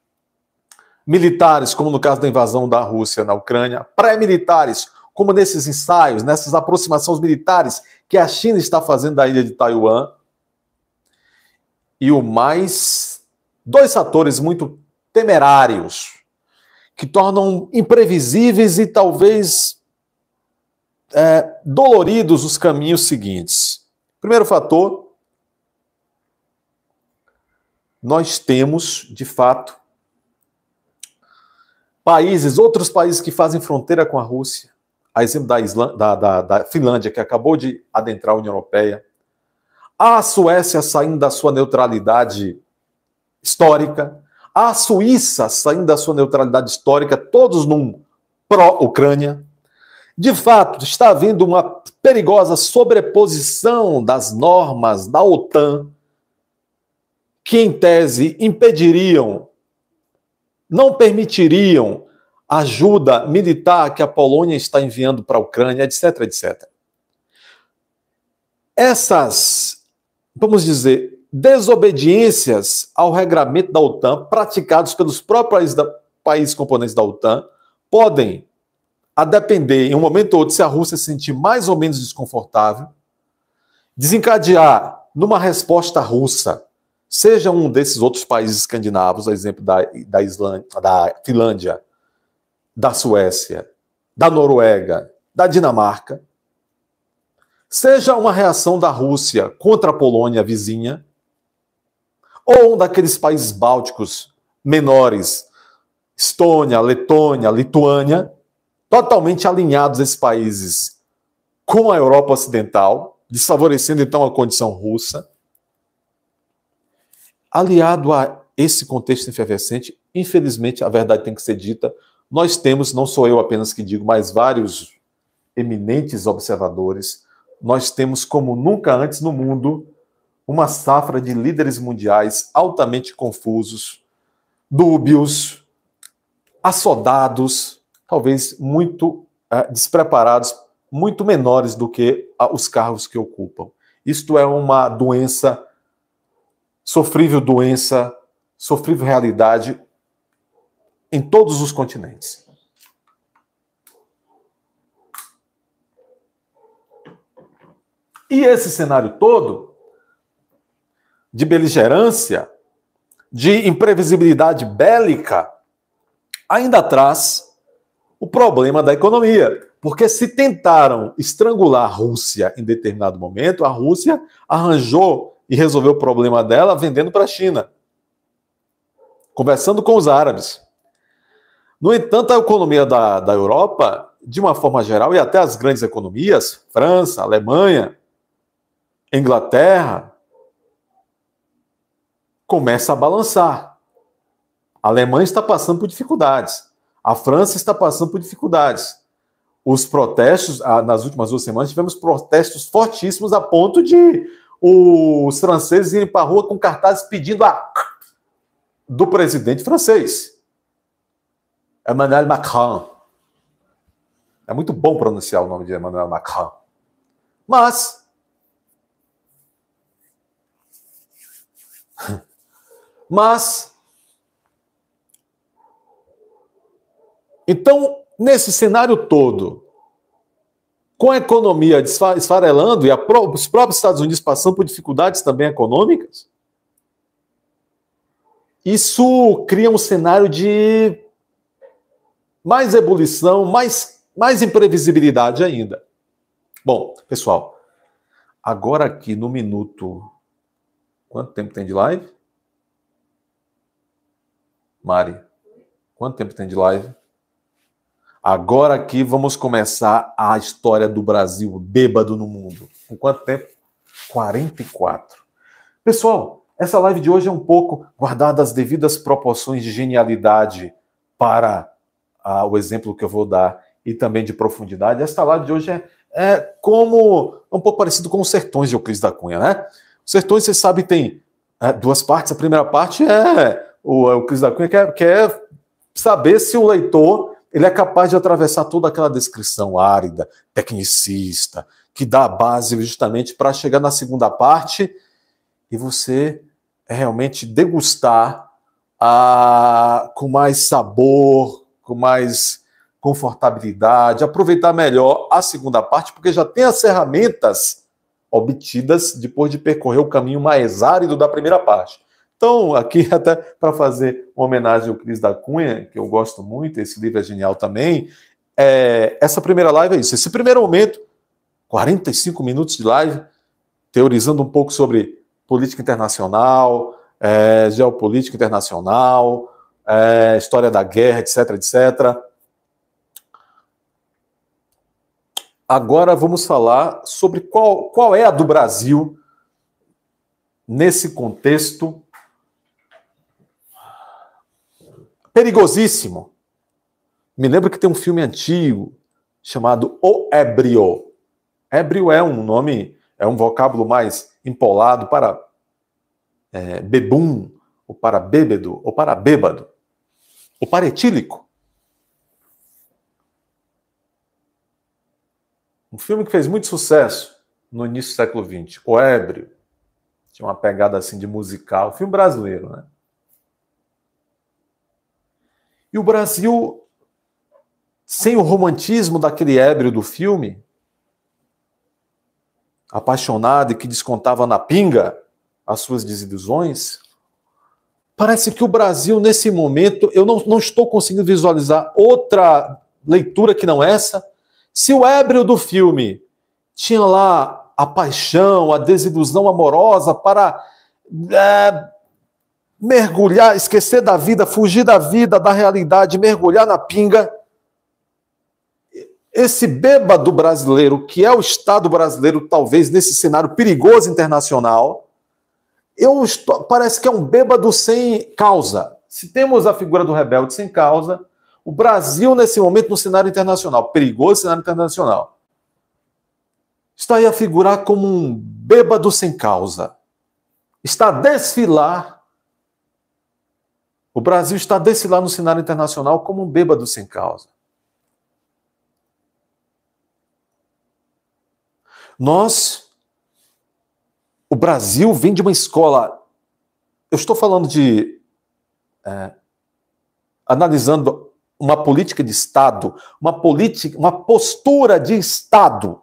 militares, como no caso da invasão da Rússia na Ucrânia, pré-militares, como nesses ensaios, nessas aproximações militares que a China está fazendo da ilha de Taiwan. E dois fatores muito temerários, que tornam imprevisíveis e talvez doloridos os caminhos seguintes. Primeiro fator, nós temos, de fato, outros países que fazem fronteira com a Rússia, a exemplo da Finlândia, que acabou de adentrar a União Europeia, a Suécia saindo da sua neutralidade histórica, a Suíça saindo da sua neutralidade histórica, todos num pró-Ucrânia. De fato, está havendo uma perigosa sobreposição das normas da OTAN, que, em tese, impediriam, não permitiriam ajuda militar que a Polônia está enviando para a Ucrânia, etc, etc. Essas, vamos dizer, desobediências ao regramento da OTAN, praticados pelos próprios países componentes da OTAN, podem, a depender, em um momento ou outro, se a Rússia se sentir mais ou menos desconfortável, desencadear numa resposta russa, seja um desses outros países escandinavos, a exemplo da Islândia, da Finlândia, da Suécia, da Noruega, da Dinamarca, seja uma reação da Rússia contra a Polônia vizinha, ou um daqueles países bálticos menores, Estônia, Letônia, Lituânia, totalmente alinhados esses países com a Europa Ocidental, desfavorecendo então a condição russa. Aliado a esse contexto efervescente, infelizmente, a verdade tem que ser dita, nós temos, não sou eu apenas que digo, mas vários eminentes observadores, nós temos como nunca antes no mundo uma safra de líderes mundiais altamente confusos, dúbios, assodados, talvez muito despreparados, muito menores do que os cargos que ocupam. Isto é uma sofrível realidade em todos os continentes. E esse cenário todo de beligerância, de imprevisibilidade bélica, ainda traz o problema da economia. Porque se tentaram estrangular a Rússia em determinado momento, a Rússia arranjou e resolveu o problema dela vendendo para a China, conversando com os árabes. No entanto, a economia da Europa, de uma forma geral, e até as grandes economias, França, Alemanha, Inglaterra, começa a balançar. A Alemanha está passando por dificuldades. A França está passando por dificuldades. Os protestos, nas últimas 2 semanas, tivemos protestos fortíssimos a ponto de os franceses irem para a rua com cartazes pedindo do presidente francês, Emmanuel Macron. É muito bom pronunciar o nome de Emmanuel Macron. Então, nesse cenário todo, com a economia esfarelando e os próprios Estados Unidos passando por dificuldades também econômicas, isso cria um cenário de mais ebulição, mais imprevisibilidade ainda. Bom, pessoal, agora aqui no minuto... Quanto tempo tem de live? Mari, quanto tempo tem de live? Agora aqui vamos começar a história do Brasil bêbado no mundo. Com quanto tempo? 44. Pessoal, essa live de hoje é um pouco guardada as devidas proporções de genialidade para o exemplo que eu vou dar e também de profundidade. Esta live de hoje é um pouco parecido com os Sertões de Euclides da Cunha, né? Os Sertões, você sabe, tem 2 partes. A primeira parte o Euclides da Cunha quer saber se o leitor ele é capaz de atravessar toda aquela descrição árida, tecnicista, que dá a base justamente para chegar na segunda parte e você realmente degustar com mais sabor, com mais confortabilidade, aproveitar melhor a segunda parte, porque já tem as ferramentas obtidas depois de percorrer o caminho mais árido da primeira parte. Então, aqui até para fazer uma homenagem ao Euclides da Cunha, que eu gosto muito, esse livro é genial também, essa primeira live é isso. Esse primeiro momento, 45 minutos de live, teorizando um pouco sobre política internacional, geopolítica internacional, história da guerra, etc, etc. Agora vamos falar sobre qual é a do Brasil nesse contexto perigosíssimo. Me lembro que tem um filme antigo chamado O Ébrio. Ébrio é um nome, é um vocábulo mais empolado para bebum, ou para bêbado, ou para bêbado, ou para etílico. Um filme que fez muito sucesso no início do século XX, O Ébrio. Tinha uma pegada assim de musical, filme brasileiro, né? E o Brasil, sem o romantismo daquele ébrio do filme, apaixonado e que descontava na pinga as suas desilusões, parece que o Brasil, nesse momento, eu não estou conseguindo visualizar outra leitura que não essa. Se o ébrio do filme tinha lá a paixão, a desilusão amorosa para mergulhar, esquecer da vida, fugir da vida, da realidade, mergulhar na pinga, esse bêbado brasileiro, que é o Estado brasileiro, talvez nesse cenário perigoso internacional, parece que é um bêbado sem causa. Se temos a figura do rebelde sem causa, o Brasil, nesse momento, no cenário internacional, perigoso cenário internacional, está aí a figurar como um bêbado sem causa. Está a desfilar. O Brasil está a desfilar no cenário internacional como um bêbado sem causa. O Brasil vem de uma escola, eu estou falando de, analisando uma política de Estado, uma postura de Estado. O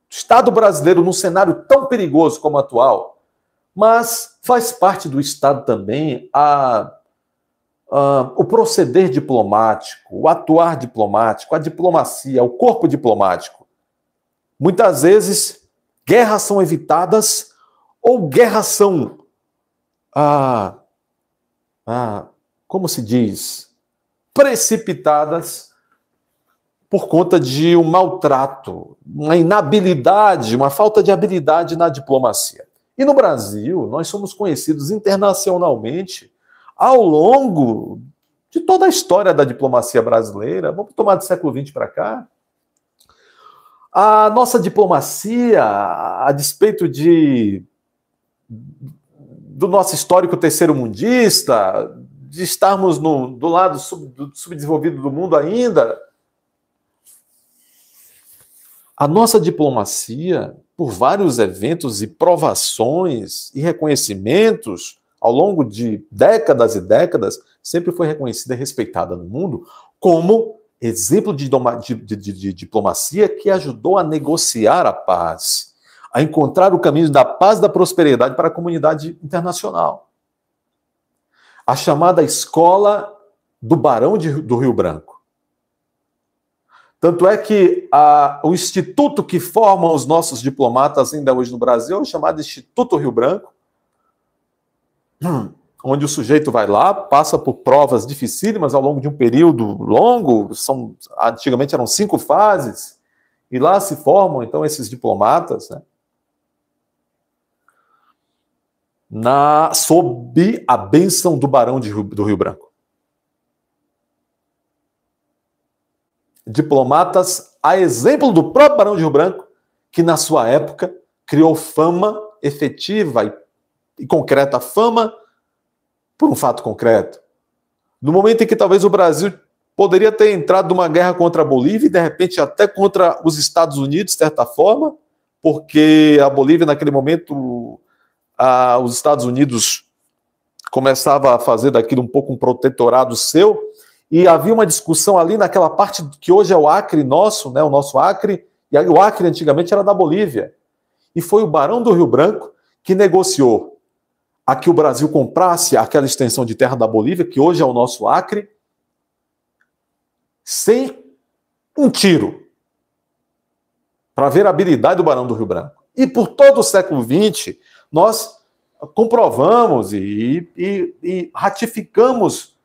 Estado brasileiro num cenário tão perigoso como o atual, mas faz parte do Estado também o proceder diplomático, o atuar diplomático, a diplomacia, o corpo diplomático. Muitas vezes, guerras são evitadas ou guerras são, como se diz, precipitadas por conta de um maltrato, uma inabilidade, uma falta de habilidade na diplomacia. E no Brasil, nós somos conhecidos internacionalmente ao longo de toda a história da diplomacia brasileira. Vamos tomar do século XX para cá. A nossa diplomacia, a despeito do nosso histórico terceiro-mundista, de estarmos do lado subdesenvolvido do mundo ainda, a nossa diplomacia, por vários eventos e provações e reconhecimentos ao longo de décadas e décadas, sempre foi reconhecida e respeitada no mundo como exemplo de diplomacia que ajudou a negociar a paz, a encontrar o caminho da paz e da prosperidade para a comunidade internacional. A chamada Escola do Barão do Rio Branco. Tanto é que o instituto que forma os nossos diplomatas ainda hoje no Brasil é o chamado Instituto Rio Branco, onde o sujeito vai lá, passa por provas dificílimas ao longo de um período longo, antigamente eram 5 fases, e lá se formam, então, esses diplomatas, né, sob a bênção do Barão do Rio Branco. Diplomatas a exemplo do próprio Barão de Rio Branco, que na sua época criou fama efetiva e concreta, fama por um fato concreto. No momento em que talvez o Brasil poderia ter entrado numa guerra contra a Bolívia e, de repente, até contra os Estados Unidos, de certa forma, porque a Bolívia, naquele momento, os Estados Unidos começava a fazer daquilo um pouco um protetorado seu, e havia uma discussão ali naquela parte que hoje é o Acre nosso, né, o nosso Acre, e o Acre antigamente era da Bolívia. E foi o Barão do Rio Branco que negociou a que o Brasil comprasse aquela extensão de terra da Bolívia, que hoje é o nosso Acre, sem um tiro, para ver a habilidade do Barão do Rio Branco. E por todo o século XX, nós comprovamos e ratificamos,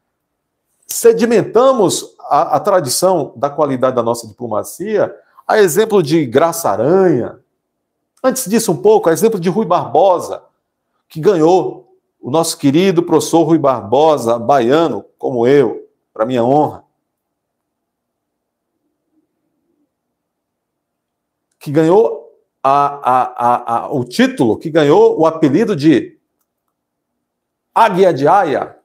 sedimentamos a tradição da qualidade da nossa diplomacia, a exemplo de Graça Aranha. Antes disso, um pouco, a exemplo de Rui Barbosa, que ganhou, o nosso querido professor Rui Barbosa, baiano, como eu, para minha honra, que ganhou o título, que ganhou o apelido de Águia de Aia,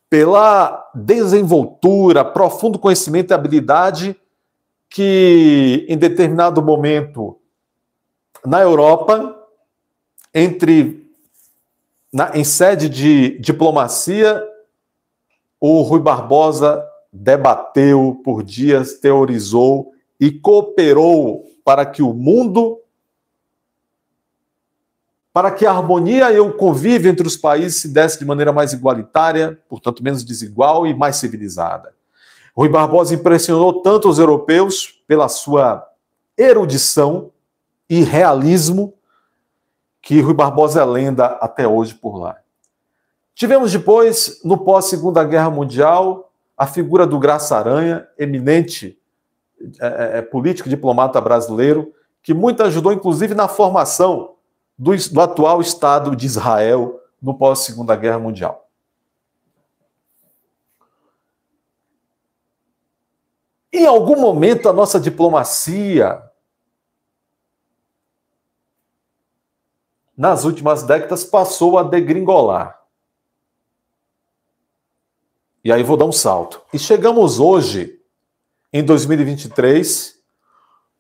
pela desenvoltura, profundo conhecimento e habilidade que, em determinado momento, na Europa, em sede de diplomacia, o Rui Barbosa debateu por dias, teorizou e cooperou para que o mundo, para que a harmonia e o convívio entre os países se desse de maneira mais igualitária, portanto menos desigual e mais civilizada. Rui Barbosa impressionou tanto os europeus pela sua erudição e realismo, que Rui Barbosa é lenda até hoje por lá. Tivemos depois, no pós-Segunda Guerra Mundial, a figura do Graça Aranha, eminente político, diplomata brasileiro, que muito ajudou, inclusive, na formação do atual Estado de Israel no pós-Segunda Guerra Mundial. Em algum momento, a nossa diplomacia, nas últimas décadas, passou a degringolar. E aí vou dar um salto. E chegamos hoje, em 2023,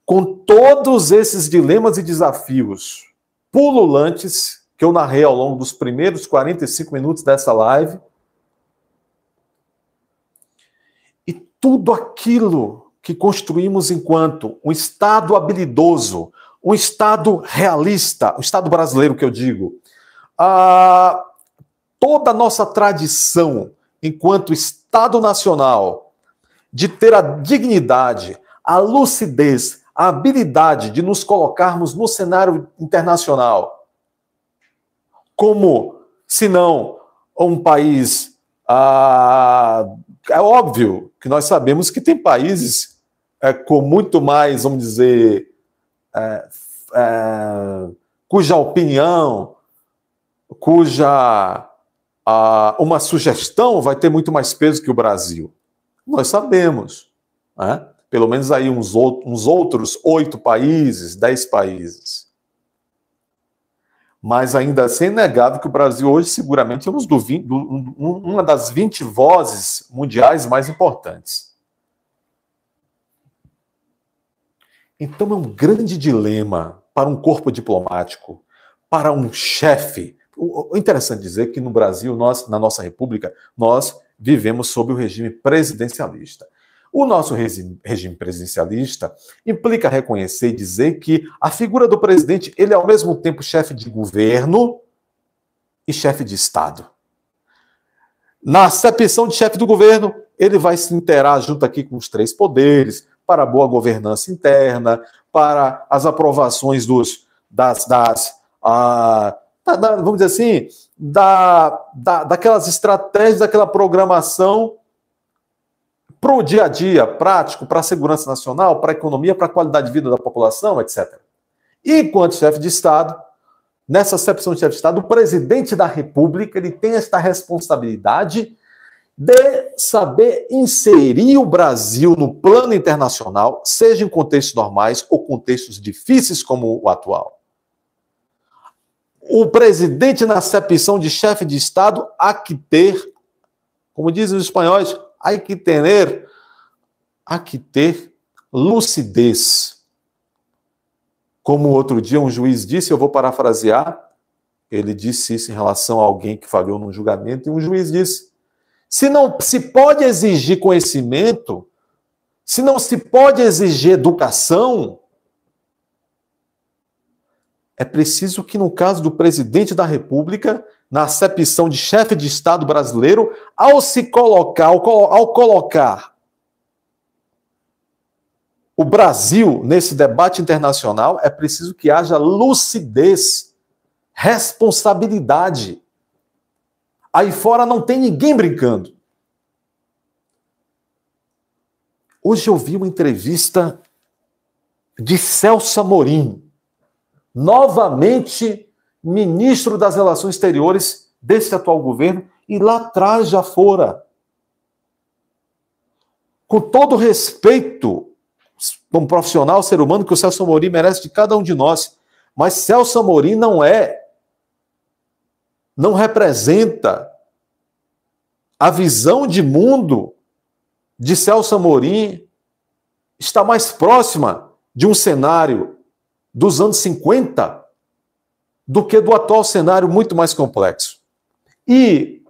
com todos esses dilemas e desafios pululantes que eu narrei ao longo dos primeiros 45 minutos dessa live, e tudo aquilo que construímos enquanto um Estado habilidoso, um Estado realista, o Estado brasileiro que eu digo, toda a nossa tradição enquanto Estado nacional de ter a dignidade, a lucidez, a habilidade de nos colocarmos no cenário internacional como, se não, um país... é óbvio que nós sabemos que tem países com muito mais, vamos dizer, cuja opinião, cuja uma sugestão vai ter muito mais peso que o Brasil. Nós sabemos, né? Pelo menos aí uns outros 8 países, 10 países. Mas ainda assim é inegável que o Brasil hoje seguramente é uma das 20 vozes mundiais mais importantes. Então é um grande dilema para um corpo diplomático, para um chefe. O interessante dizer que no Brasil, na nossa república, nós vivemos sob o regime presidencialista. O nosso regime presidencialista implica reconhecer e dizer que a figura do presidente, ele é ao mesmo tempo chefe de governo e chefe de Estado. Na acepção de chefe do governo, ele vai se interar junto aqui com os 3 poderes, para a boa governança interna, para as aprovações vamos dizer assim, daquelas estratégias, daquela programação para o dia a dia prático, para a segurança nacional, para a economia, para a qualidade de vida da população, etc. E, enquanto chefe de Estado, nessa acepção de chefe de Estado, o presidente da República ele tem esta responsabilidade de saber inserir o Brasil no plano internacional, seja em contextos normais ou contextos difíceis como o atual. O presidente, na acepção de chefe de Estado, há que ter, como dizem os espanhóis, há que ter lucidez. Como outro dia um juiz disse, eu vou parafrasear, ele disse isso em relação a alguém que falhou num julgamento, e um juiz disse, se não se pode exigir conhecimento, se não se pode exigir educação, é preciso que, no caso do presidente da República, na acepção de chefe de Estado brasileiro, ao colocar o Brasil nesse debate internacional, é preciso que haja lucidez, responsabilidade. Aí fora não tem ninguém brincando. Hoje eu vi uma entrevista de Celso Amorim, novamente ministro das Relações Exteriores desse atual governo, e lá atrás já fora. Com todo respeito, como profissional, ser humano, que o Celso Amorim merece de cada um de nós, mas Celso Amorim não representa a visão de mundo de Celso Amorim, está mais próxima de um cenário dos anos 50 do que do atual cenário muito mais complexo. E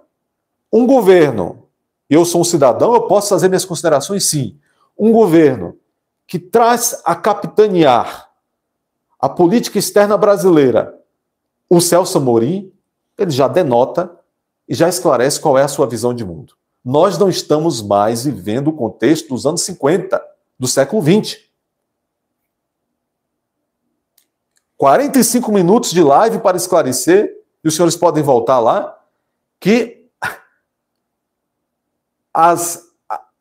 um governo, eu sou um cidadão, eu posso fazer minhas considerações, sim. Um governo que traz a capitanear a política externa brasileira o Celso Amorim, ele já denota e já esclarece qual é a sua visão de mundo. Nós não estamos mais vivendo o contexto dos anos 50, do século XX. 45 minutos de live para esclarecer, e os senhores podem voltar lá, que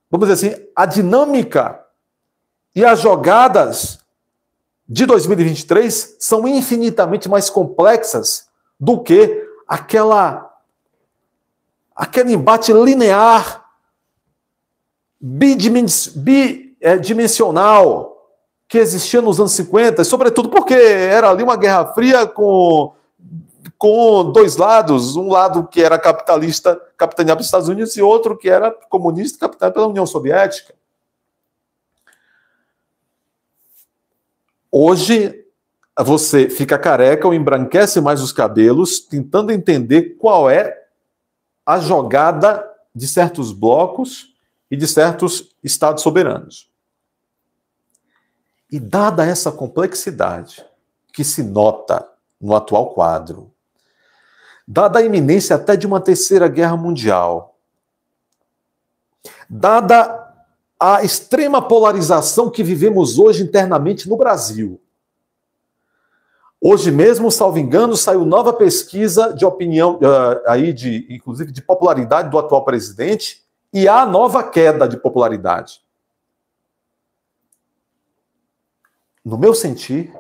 vamos dizer assim, a dinâmica e as jogadas de 2023 são infinitamente mais complexas do que aquele embate linear, bidimensional que existia nos anos 50, sobretudo porque era ali uma guerra fria com dois lados, um lado que era capitalista, capitaneado pelos Estados Unidos, e outro que era comunista, capitaneado pela União Soviética. Hoje, você fica careca ou embranquece mais os cabelos, tentando entender qual é a jogada de certos blocos e de certos estados soberanos. E dada essa complexidade que se nota no atual quadro, dada a iminência até de uma terceira guerra mundial, dada a extrema polarização que vivemos hoje internamente no Brasil. Hoje mesmo, salvo engano, saiu nova pesquisa de opinião, inclusive de popularidade do atual presidente, e há nova queda de popularidade. No meu sentir,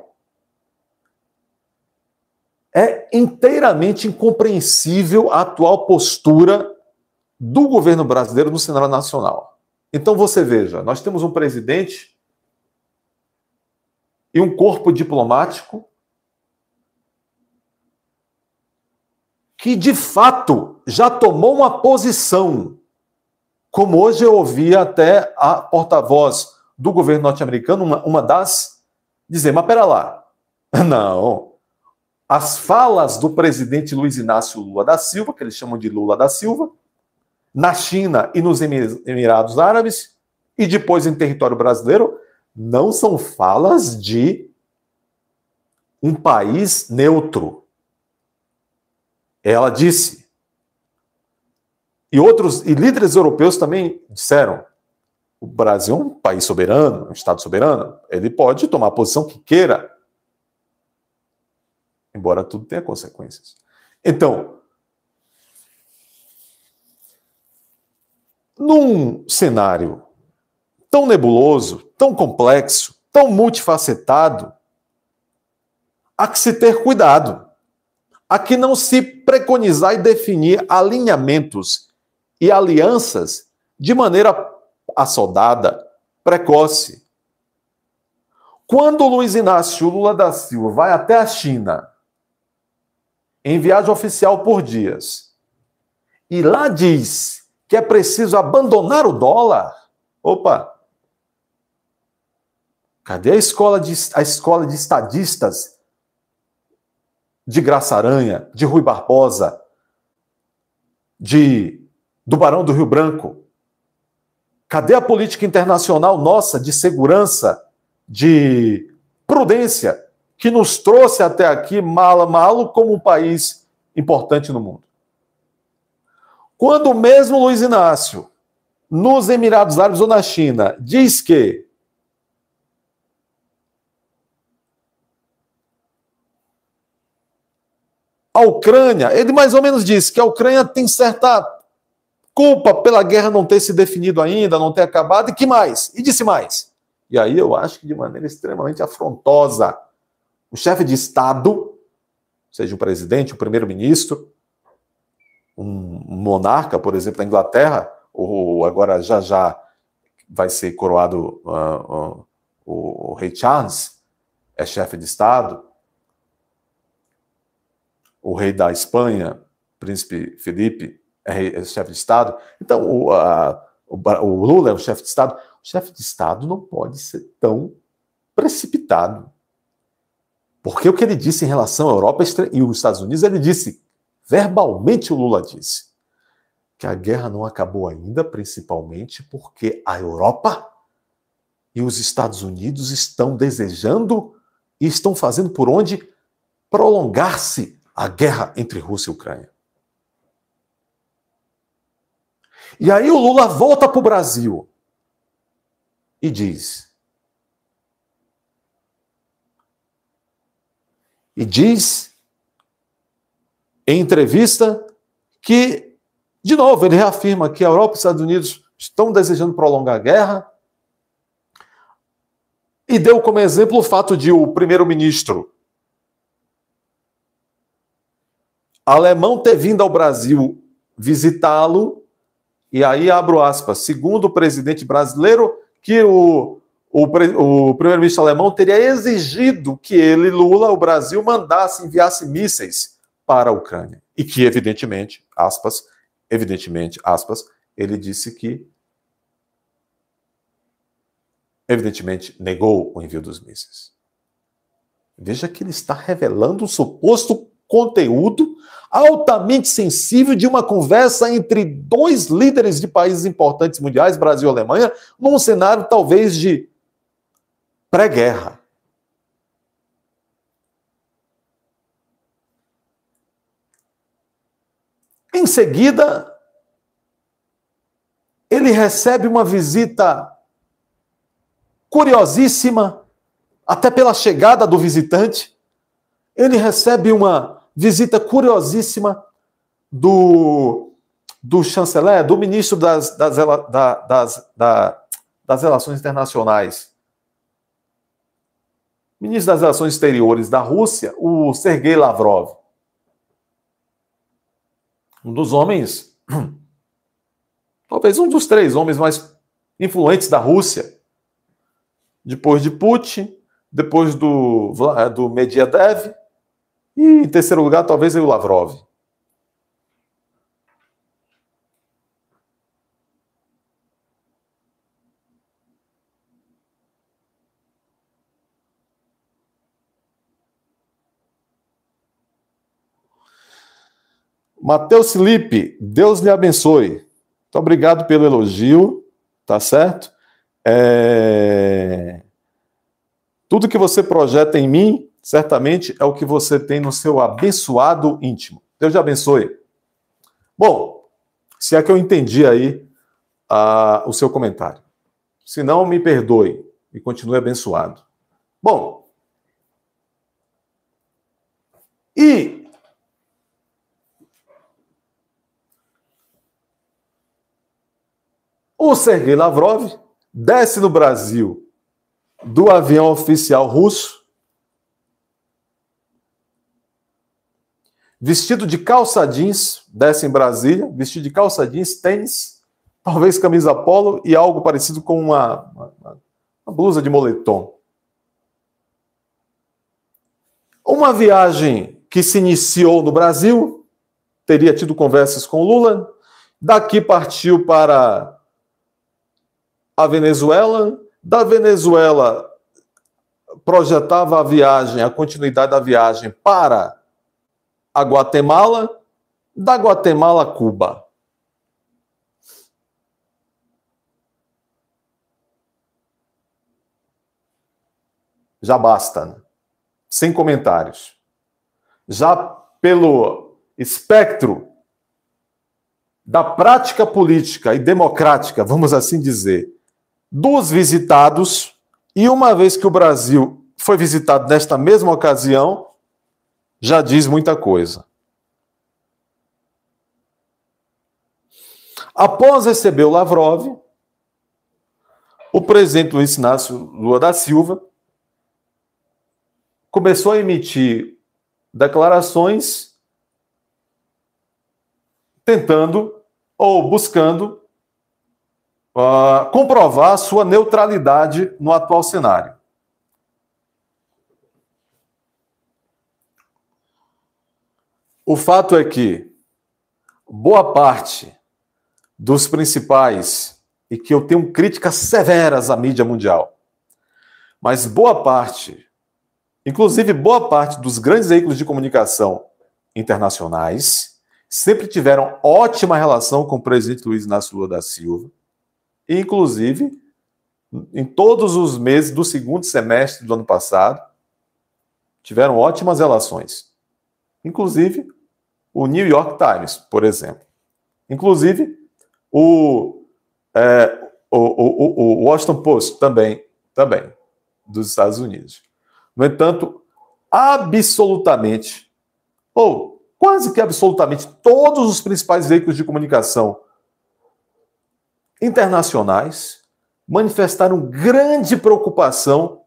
é inteiramente incompreensível a atual postura do governo brasileiro no cenário nacional. Então você veja, nós temos um presidente e um corpo diplomático que, de fato, já tomou uma posição, como hoje eu ouvi até a porta-voz do governo norte-americano, uma das, dizer, mas pera lá, não, as falas do presidente Luiz Inácio Lula da Silva, que eles chamam de Lula da Silva, na China e nos Emirados Árabes, e depois em território brasileiro, não são falas de um país neutro. Ela disse, e líderes europeus também disseram, o Brasil é um país soberano, um Estado soberano, ele pode tomar a posição que queira, embora tudo tenha consequências. Então, num cenário tão nebuloso, tão complexo, tão multifacetado, há que se ter cuidado. Há que não se preconizar e definir alinhamentos e alianças de maneira assodada, precoce. Quando Luiz Inácio Lula da Silva vai até a China, em viagem oficial por dias, e lá diz que é preciso abandonar o dólar, opa, cadê a escola de estadistas de Graça Aranha, de Rui Barbosa, do Barão do Rio Branco? Cadê a política internacional nossa de segurança, de prudência, que nos trouxe até aqui, malo, como um país importante no mundo? Quando mesmo Luiz Inácio, nos Emirados Árabes ou na China, diz que a Ucrânia, ele mais ou menos disse que a Ucrânia tem certa culpa pela guerra não ter se definido ainda, não ter acabado, e que mais? E disse mais. E aí eu acho que de maneira extremamente afrontosa, o chefe de Estado, seja o presidente, o primeiro-ministro, um monarca, por exemplo, da Inglaterra, ou agora já vai ser coroado o rei Charles, é chefe de Estado, o rei da Espanha, príncipe Felipe, é chefe de Estado. Então, o Lula é o chefe de Estado. O chefe de Estado não pode ser tão precipitado. Porque o que ele disse em relação à Europa e os Estados Unidos, ele disse, verbalmente o Lula disse, que a guerra não acabou ainda, principalmente porque a Europa e os Estados Unidos estão desejando e estão fazendo por onde prolongar-se a guerra entre Rússia e Ucrânia. E aí o Lula volta para o Brasil e diz, em entrevista que, de novo, ele reafirma que a Europa e os Estados Unidos estão desejando prolongar a guerra e deu como exemplo o fato de o primeiro-ministro alemão ter vindo ao Brasil visitá-lo, e aí abro aspas, segundo o presidente brasileiro, que o primeiro-ministro alemão teria exigido que ele, Lula, o Brasil, enviasse mísseis para a Ucrânia. E que, evidentemente, aspas, ele disse que, evidentemente, negou o envio dos mísseis. Veja que ele está revelando um suposto conteúdo altamente sensível de uma conversa entre dois líderes de países importantes mundiais, Brasil e Alemanha, num cenário talvez de pré-guerra. Em seguida, ele recebe uma visita curiosíssima, até pela chegada do visitante. Ele recebe uma visita curiosíssima do chanceler, do ministro das Relações Internacionais, ministro das Relações Exteriores da Rússia, o Sergei Lavrov. Um dos homens, talvez um dos 3 homens mais influentes da Rússia, depois de Putin, depois do Medvedev, e em terceiro lugar, talvez o Lavrov. Matheus Felipe, Deus lhe abençoe. Muito obrigado pelo elogio, tá certo? Tudo que você projeta em mim, certamente é o que você tem no seu abençoado íntimo. Deus te abençoe. Bom, se é que eu entendi aí o seu comentário. Se não, me perdoe e continue abençoado. Bom, e o Sergei Lavrov desce no Brasil do avião oficial russo, vestido de calça jeans, desce em Brasília, vestido de calça jeans, tênis, talvez camisa polo e algo parecido com uma blusa de moletom. Uma viagem que se iniciou no Brasil, teria tido conversas com Lula, daqui partiu para a Venezuela, da Venezuela projetava a viagem, a continuidade da viagem para a Guatemala, da Guatemala a Cuba. Já basta, né? Sem comentários. Já pelo espectro da prática política e democrática, vamos assim dizer, dos visitados, e uma vez que o Brasil foi visitado nesta mesma ocasião, já diz muita coisa. Após receber o Lavrov, o presidente Luiz Inácio Lula da Silva começou a emitir declarações tentando ou buscando comprovar sua neutralidade no atual cenário. O fato é que boa parte dos principais, e que eu tenho críticas severas à mídia mundial, mas boa parte, inclusive boa parte dos grandes veículos de comunicação internacionais, sempre tiveram ótima relação com o presidente Luiz Inácio Lula da Silva, e inclusive em todos os meses do segundo semestre do ano passado, tiveram ótimas relações. Inclusive o New York Times, por exemplo. Inclusive o Washington Post também, dos Estados Unidos. No entanto, absolutamente, ou quase que absolutamente, todos os principais veículos de comunicação internacionais manifestaram grande preocupação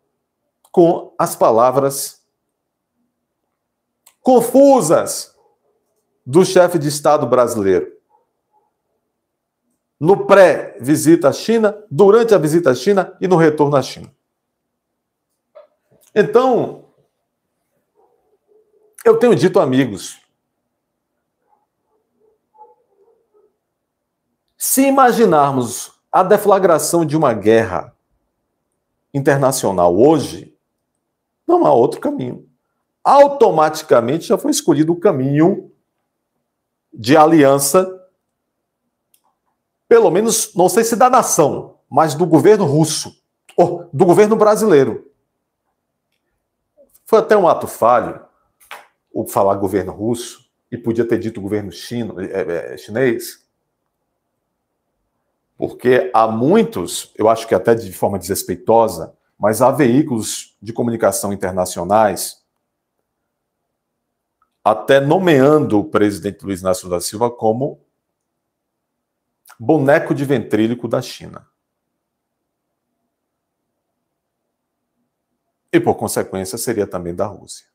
com as palavras confusas do chefe de Estado brasileiro. No pré-visita à China, durante a visita à China e no retorno à China. Então, eu tenho dito, amigos, se imaginarmos a deflagração de uma guerra internacional hoje, não há outro caminho. Automaticamente já foi escolhido o caminho de aliança, pelo menos, não sei se da nação, mas do governo russo, ou do governo brasileiro. Foi até um ato falho o falar governo russo, e podia ter dito governo chinês, porque há muitos, eu acho que até de forma desrespeitosa, mas há veículos de comunicação internacionais até nomeando o presidente Luiz Inácio da Silva como boneco de ventríloco da China. E, por consequência, seria também da Rússia.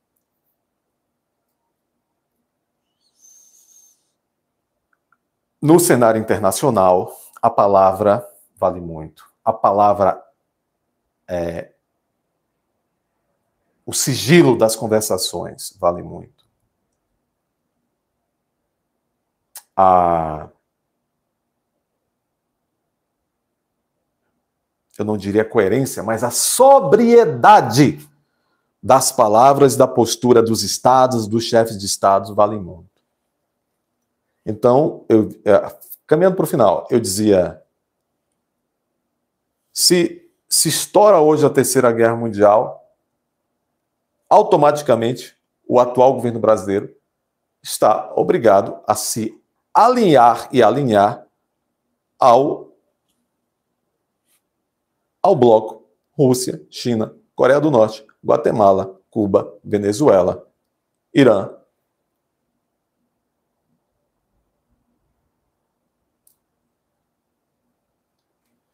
No cenário internacional, a palavra vale muito. A palavra o sigilo das conversações vale muito. Eu não diria coerência, mas a sobriedade das palavras e da postura dos estados, dos chefes de estados, vale muito. Então, caminhando para o final, eu dizia, se estoura hoje a Terceira Guerra Mundial, automaticamente o atual governo brasileiro está obrigado a se alinhar ao bloco Rússia, China, Coreia do Norte, Guatemala, Cuba, Venezuela, Irã.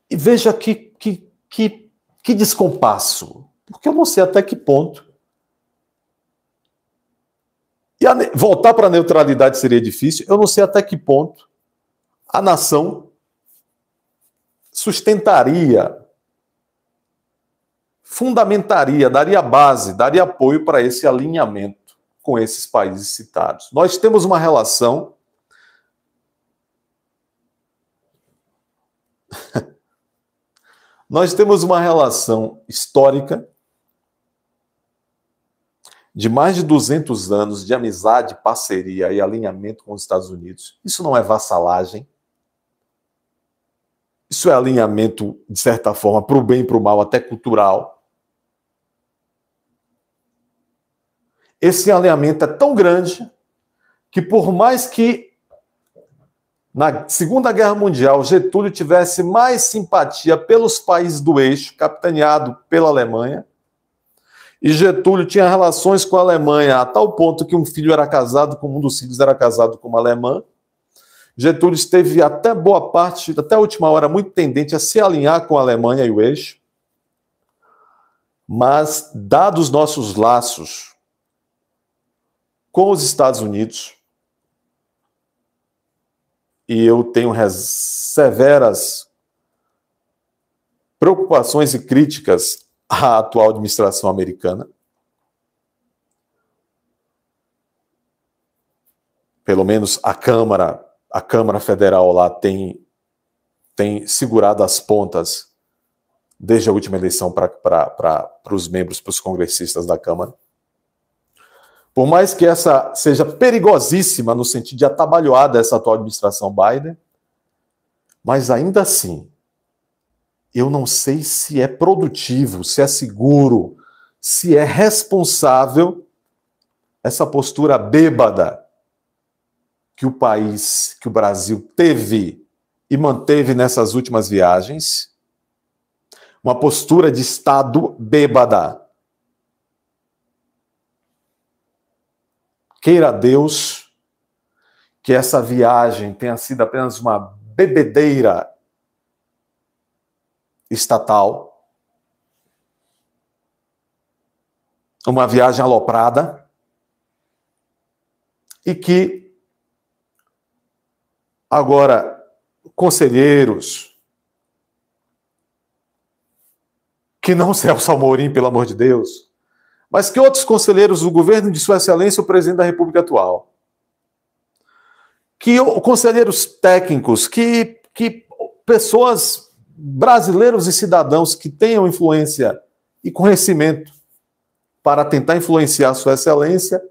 E veja que descompasso, porque eu não sei até que ponto. E voltar para a neutralidade seria difícil, eu não sei até que ponto a nação sustentaria, fundamentaria, daria base, daria apoio para esse alinhamento com esses países citados. Nós temos uma relação histórica de mais de 200 anos de amizade, parceria e alinhamento com os Estados Unidos. Isso não é vassalagem. Isso é alinhamento, de certa forma, para o bem e para o mal, até cultural. Esse alinhamento é tão grande que, por mais que na Segunda Guerra Mundial Getúlio tivesse mais simpatia pelos países do eixo, capitaneado pela Alemanha, e Getúlio tinha relações com a Alemanha a tal ponto que um filho era casado com um dos filhos era casado com uma alemã, Getúlio esteve até boa parte, até a última hora, muito tendente a se alinhar com a Alemanha e o eixo, mas, dados nossos laços com os Estados Unidos, e eu tenho severas preocupações e críticas à atual administração americana, pelo menos a Câmara Federal lá tem segurado as pontas desde a última eleição para os membros, para os congressistas da Câmara. Por mais que essa seja perigosíssima no sentido de atabalhoar dessa atual administração Biden, mas ainda assim, eu não sei se é produtivo, se é seguro, se é responsável essa postura bêbada que o país, que o Brasil teve e manteve nessas últimas viagens, uma postura de Estado bêbada. Queira Deus que essa viagem tenha sido apenas uma bebedeira estatal, uma viagem aloprada, e que agora conselheiros, que não Celso Amorim, pelo amor de Deus, mas que outros conselheiros do governo de Sua Excelência, o presidente da República atual, que conselheiros técnicos, que pessoas, brasileiros e cidadãos que tenham influência e conhecimento para tentar influenciar Sua Excelência,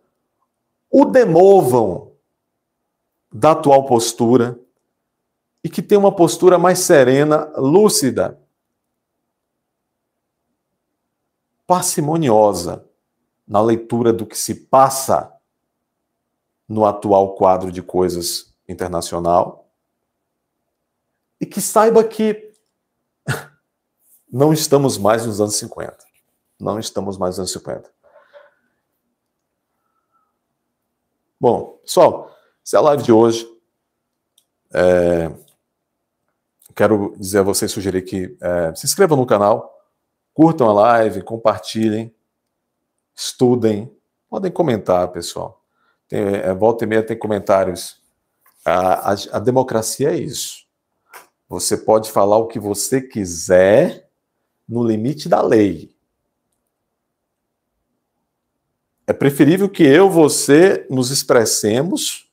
o demovam da atual postura e que tenham uma postura mais serena, lúcida, parcimoniosa na leitura do que se passa no atual quadro de coisas internacional e que saiba que não estamos mais nos anos 50. Não estamos mais nos anos 50. Bom, pessoal, essa é a live de hoje. Quero dizer a vocês, sugerir que se inscrevam no canal, curtam a live, compartilhem, estudem, podem comentar, pessoal. Volta e meia tem comentários. A democracia é isso. Você pode falar o que você quiser no limite da lei. É preferível que você nos expressemos,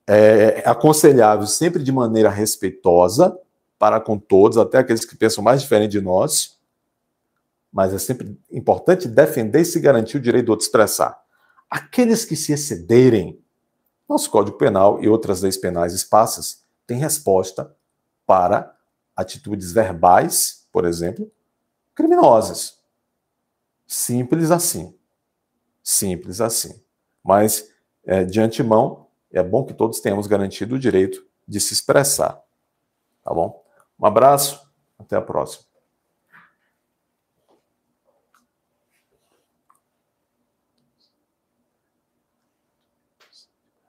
é aconselhável sempre de maneira respeitosa para com todos, até aqueles que pensam mais diferente de nós, mas é sempre importante defender e se garantir o direito do outro expressar. Aqueles que se excederem, nosso Código Penal e outras leis penais esparsas têm resposta para atitudes verbais, por exemplo, criminosas. Simples assim. Simples assim. Mas, de antemão, é bom que todos tenhamos garantido o direito de se expressar. Tá bom? Um abraço, até a próxima.